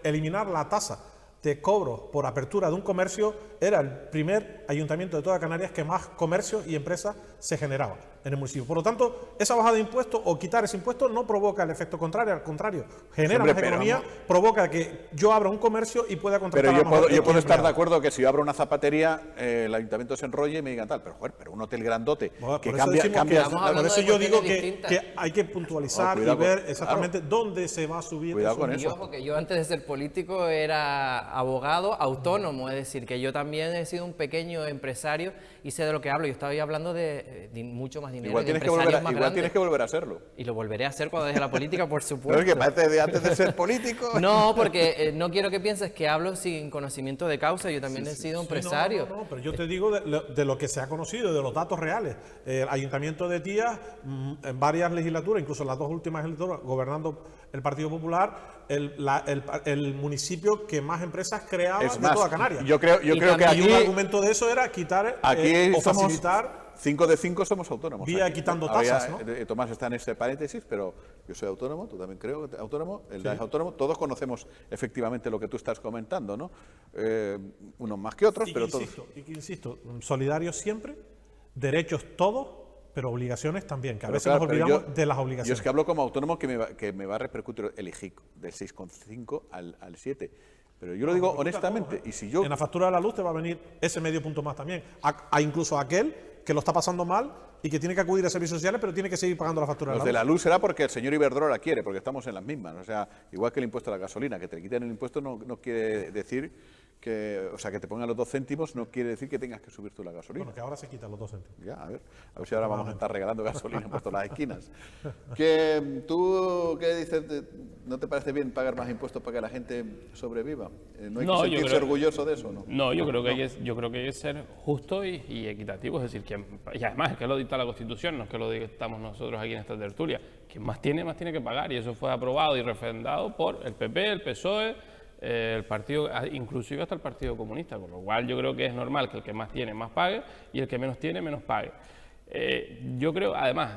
eliminar la tasa de cobro por apertura de un comercio era el primer ayuntamiento de toda Canarias que más comercios y empresas se generaban en el municipio. Por lo tanto, esa bajada de impuestos o quitar ese impuesto no provoca el efecto contrario, al contrario, genera Hombre, más pero economía, no. provoca que yo abra un comercio y pueda contratar Pero a yo más puedo estar de empleados. acuerdo que si yo abro una zapatería, el ayuntamiento se enrolle y me digan tal, pero joder, pero un hotel grandote Bueno, que por eso cambia, decimos cambia que- Estamos por hablando eso de yo digo cuestiones que, distintas. que hay que puntualizar cuidado y ver con- exactamente dónde se va a subir. Cuidado eso. con Y eso. ojo, que yo antes de ser político era abogado autónomo, es decir, que yo también he sido un pequeño empresario y sé de lo que hablo. Yo estaba hablando de mucho más dinero, Igual de tienes, empresarios más igual grandes. tienes que volver a serlo. Y lo volveré a hacer cuando deje la política, por Pero supuesto. es que parece de antes de ser político. No, porque no quiero que pienses que hablo sin conocimiento de causa. Yo también he sido empresario. No, pero yo te digo de lo que se ha conocido, de los datos reales. El Ayuntamiento de Tías, en varias legislaturas, incluso en las dos últimas legislaturas, gobernando el Partido Popular, el municipio que más empresas creaba Es de más, toda Canarias. yo creo que Y aquí, un argumento de eso era quitar aquí o somos facilitar 5 de 5 somos autónomos. vía Aquí. quitando Habría- tasas, ¿no? Tomás está en ese paréntesis, pero yo soy autónomo, tú también creo que autónomo, él es autónomo, todos conocemos efectivamente lo que tú estás comentando, ¿no? Unos más que otros, pero todos. Insisto, solidarios siempre, derechos todos, pero obligaciones también, que a Pero veces claro, nos pero olvidamos yo- de las Yo obligaciones. es que hablo como autónomo que me va a repercutir el IGIC del 6,5 al 7. Pero yo lo digo honestamente, y si yo... En la factura de la luz te va a venir ese medio punto más también. A incluso aquel que lo está pasando mal y que tiene que acudir a servicios sociales, pero tiene que seguir pagando la factura de Los la de luz. la luz será porque el señor Iberdrola quiere, porque estamos en las mismas. O sea, igual que el impuesto a la gasolina, que te quiten el impuesto no quiere decir que, o sea, que te pongan los 2 céntimos no quiere decir que tengas que subir tú la gasolina. Bueno, que ahora se quitan los 2 céntimos. Ya, a ver si ahora vamos a estar regalando gasolina por todas las esquinas. Que tú, ¿qué dices? ¿No te parece bien pagar más impuestos para que la gente sobreviva? ¿No hay No, que yo sentirse creo- orgulloso de eso, no? No, yo creo que hay que ser justo y equitativo, es decir, y además es que lo dicta la Constitución, no es que lo dictamos nosotros aquí en esta tertulia. Quien más tiene que pagar, y eso fue aprobado y refrendado por el PP, el PSOE, el partido, inclusive hasta el Partido Comunista, con lo cual yo creo que es normal que el que más tiene más pague y el que menos tiene menos pague. Yo creo, además,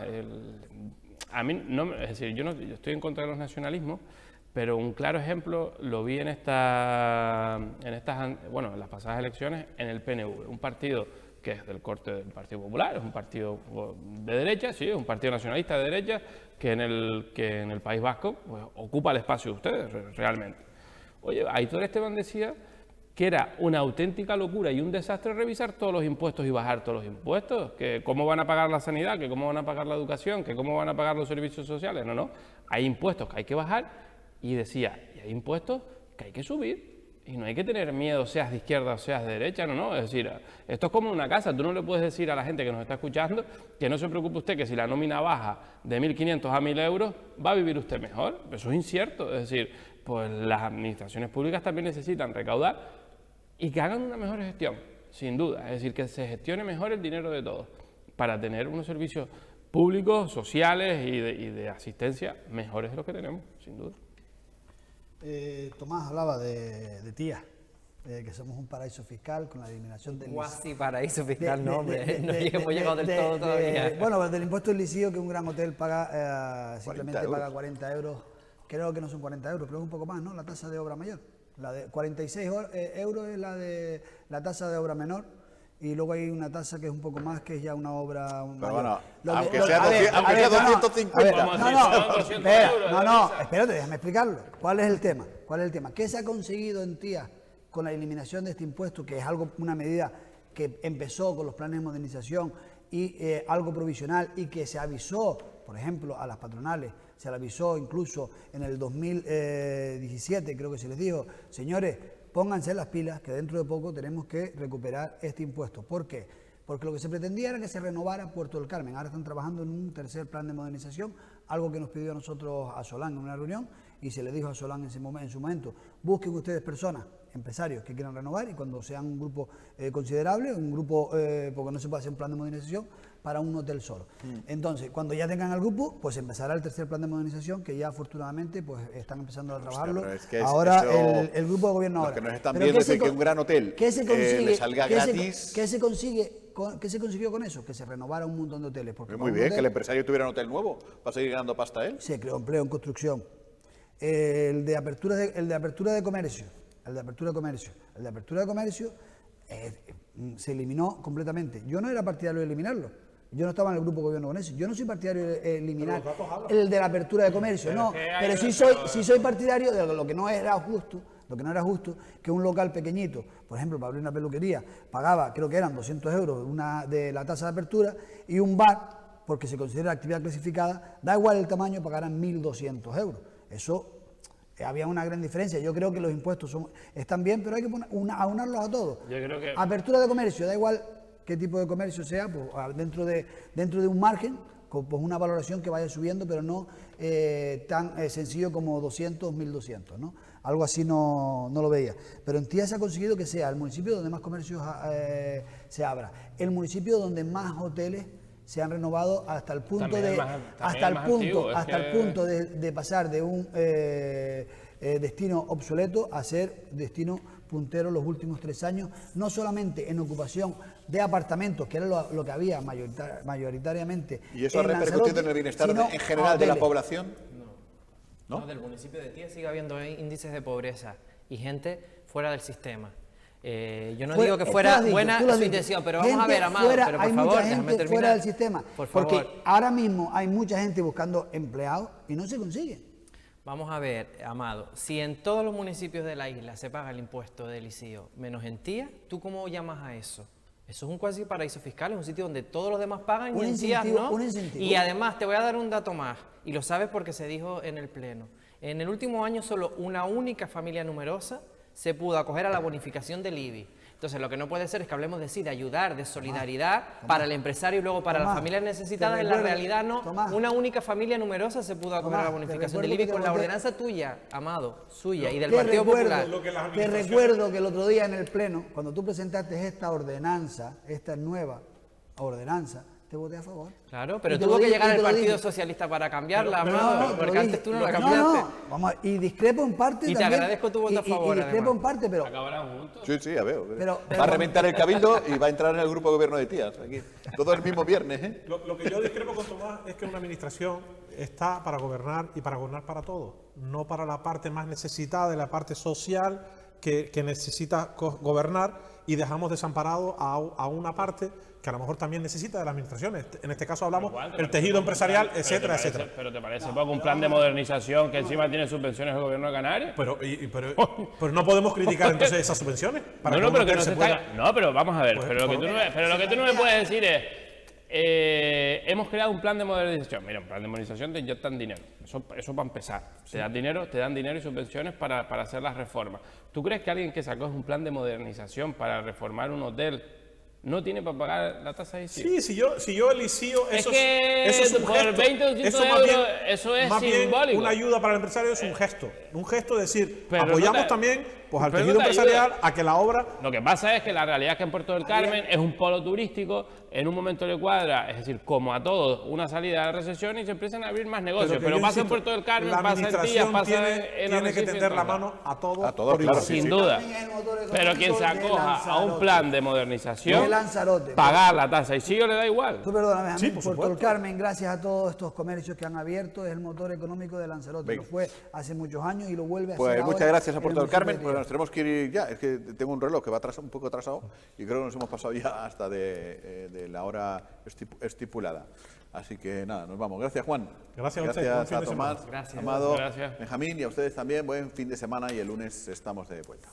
a mí no, es decir, yo estoy en contra de los nacionalismos, pero un claro ejemplo lo vi en las pasadas elecciones en el PNV, un partido que es del corte del Partido Popular, es un partido de derecha, sí, es un partido nacionalista de derecha que en el País Vasco pues, ocupa el espacio de ustedes realmente. Oye, Aitor Esteban decía que era una auténtica locura y un desastre revisar todos los impuestos y bajar todos los impuestos, que cómo van a pagar la sanidad, que cómo van a pagar la educación, que cómo van a pagar los servicios sociales. No, hay impuestos que hay que bajar y decía, y hay impuestos que hay que subir. Y no hay que tener miedo, seas de izquierda o seas de derecha, es decir, esto es como una casa, tú no le puedes decir a la gente que nos está escuchando que no se preocupe usted que si la nómina baja de 1.500 a 1.000 euros, va a vivir usted mejor. Eso es incierto, es decir, pues las administraciones públicas también necesitan recaudar y que hagan una mejor gestión, sin duda, es decir, que se gestione mejor el dinero de todos para tener unos servicios públicos, sociales y de asistencia mejores de los que tenemos, sin duda. Tomás hablaba de Tías, que somos un paraíso fiscal con la eliminación del Cuasi paraíso fiscal, de- no, hombre, de- no de- hemos de- llegado del de- todo de- todavía. Bueno, del impuesto del ICIO, que un gran hotel paga, 40 simplemente euros. paga 40 euros. Creo que no son 40 euros, pero es un poco más, ¿no? La tasa de obra mayor. La de 46 euros es la tasa de obra menor. Y luego hay una tasa que es un poco más, que es ya una obra mayor. bueno, Lo que- aunque lo- sea a ver, 200, aunque a ver, sea no, no, 250. a ver, Vamos a no, decir, no, son 200 espera, euros, no, Elisa. espérate, déjame explicarlo. ¿Cuál es el tema? ¿Qué se ha conseguido en Tías con la eliminación de este impuesto, que es una medida que empezó con los planes de modernización y algo provisional y que se avisó, por ejemplo, a las patronales, se le avisó incluso en el 2017, creo que se les dijo, señores, pónganse las pilas, que dentro de poco tenemos que recuperar este impuesto. ¿Por qué? Porque lo que se pretendía era que se renovara Puerto del Carmen. Ahora están trabajando en un tercer plan de modernización, algo que nos pidió a nosotros a Solán en una reunión, y se le dijo a Solán en su momento, busquen ustedes personas, empresarios que quieran renovar, y cuando sean un grupo considerable, un grupo, porque no se puede hacer un plan de modernización para un hotel solo. Entonces, cuando ya tengan el grupo, pues empezará el tercer plan de modernización, que ya afortunadamente pues están empezando a trabajarlo. Pero es que ahora eso, el grupo de gobierno los ahora. que nos están Pero viendo ¿qué es que un gran hotel ¿qué se consigue, le salga gratis. ¿Qué se consiguió con eso? Que se renovara un montón de hoteles. Porque Muy para un bien, hotel que el empresario tuviera un hotel nuevo para seguir ganando pasta él. se creó empleo en construcción. El de apertura de comercio se eliminó completamente. Yo no era partidario de eliminarlo. Yo no estaba en el grupo de gobierno con eso. Yo no soy partidario de eliminar el de la apertura de comercio, no. Pero sí soy partidario de lo que no era justo. Lo que no era justo, que un local pequeñito, por ejemplo, para abrir una peluquería, pagaba, creo que eran 200 euros de la tasa de apertura, y un bar, porque se considera actividad clasificada, da igual el tamaño, pagarán 1.200 euros. Eso, había una gran diferencia. Yo creo que los impuestos están bien, pero hay que aunarlos a todos. Yo creo que... Apertura de comercio, da igual qué tipo de comercio sea, pues, dentro de un margen, con pues, una valoración que vaya subiendo, pero no tan sencillo como 200, 1.200, ¿no? Algo así no lo veía. Pero en Tía se ha conseguido que sea el municipio donde más comercios se abra, el municipio donde más hoteles se han renovado hasta el punto de pasar de un destino obsoleto a ser destino puntero los últimos 3 años, no solamente en ocupación de apartamentos, que era lo que había mayoritariamente. ¿Y eso ha repercutido Lanzarote, en el bienestar sino en general de la hoteles. población? ¿No? No, del municipio de Tía sigue habiendo índices de pobreza y gente fuera del sistema. Yo no digo que fuera buena su intención, pero vamos a ver, Amado, pero por favor, déjame terminar. Fuera del sistema, por favor. porque ahora mismo hay mucha gente buscando empleados y no se consigue. Vamos a ver, Amado, si en todos los municipios de la isla se paga el impuesto del ICIO, menos en Tía, ¿tú cómo llamas a eso? Eso es un cuasi paraíso fiscal, es un sitio donde todos los demás pagan y en Tía no. Un incentivo. Y además te voy a dar un dato más, y lo sabes porque se dijo en el Pleno. En el último año solo una única familia numerosa se pudo acoger a la bonificación del IBI. Entonces, lo que no puede ser es que hablemos de ayudar, de solidaridad para el empresario y luego para las familias necesitadas. En la realidad no, una única familia numerosa se pudo acoger a la bonificación del IBI con la ordenanza tuya, Amado, suya y del Partido Popular. Te recuerdo que el otro día en el Pleno, cuando tú presentaste esta ordenanza, esta nueva ordenanza, te voté a favor. Claro, pero tuvo que llegar el Partido Socialista para cambiarla, Amado, porque antes tú no la cambiaste. Vamos, y discrepo en parte y también. te agradezco tu voto a favor, y discrepo en parte, pero... Acabarán juntos. Sí, ya veo. Pero- va a reventar el cabildo y va a entrar en el grupo de gobierno de Tías. Aquí. Todo el mismo viernes, ¿eh? Lo que yo discrepo con Tomás es que una administración está para gobernar y para gobernar para todos, no para la parte más necesitada de la parte social que necesita gobernar, y dejamos desamparado a una parte que a lo mejor también necesita de las administraciones. En este caso hablamos del tejido empresarial, etcétera, etcétera. ¿Pero te parece poco un plan de modernización que encima tiene subvenciones del gobierno de Canarias? Pero no podemos criticar entonces esas subvenciones. Para No, pero que no se se pueda... está... No, pero vamos a ver. Pues, pero lo que tú no me puedes decir es... hemos creado un plan de modernización. Mira, un plan de modernización te inyectan dinero. Eso para empezar. Te dan dinero y subvenciones para hacer las reformas. ¿Tú crees que alguien que sacó un plan de modernización para reformar un hotel no tiene para pagar la tasa de ICIO? Sí, si yo el ICIO, eso es un por gesto. 20 o 200 eso más bien, euros, eso es más bien simbólico. una ayuda para el empresario es un gesto. Un gesto de decir, Pero apoyamos no también pues, al pero tejido no te empresarial ayuda. a que la obra... Lo que pasa es que la realidad es que en Puerto del Carmen es un polo turístico, en un momento le cuadra, es decir, como a todos, una salida de la recesión y se empiezan a abrir más negocios. Pero yo pasa en insisto, Puerto del Carmen, la pasa en Tías, administración pasa en tiene que Arrecife, tender en la todos mano a todos. A todos, por claro, igual. sí, sin duda. Pero quien se acoja a un plan de modernización, De Lanzarote. pagar la tasa y sigue le da igual. Tú perdóname, a mí, Sí, por Puerto supuesto. del Carmen, gracias a todos estos comercios que han abierto, es el motor económico de Lanzarote. Venga. Lo fue hace muchos años y lo vuelve a Pues hacer muchas ahora gracias a en Puerto el del Carmen. municipio de Pues nos tenemos que ir ya. Es que tengo un reloj que va un poco atrasado y creo que nos hemos pasado ya hasta de la hora estipulada. Así que nada, nos vamos. Gracias, Juan. Gracias a usted. Buen Gracias fin a de Tomás, semana. Gracias. Amado, Gracias. Benjamín y a ustedes también. Buen fin de semana y el lunes estamos de vuelta.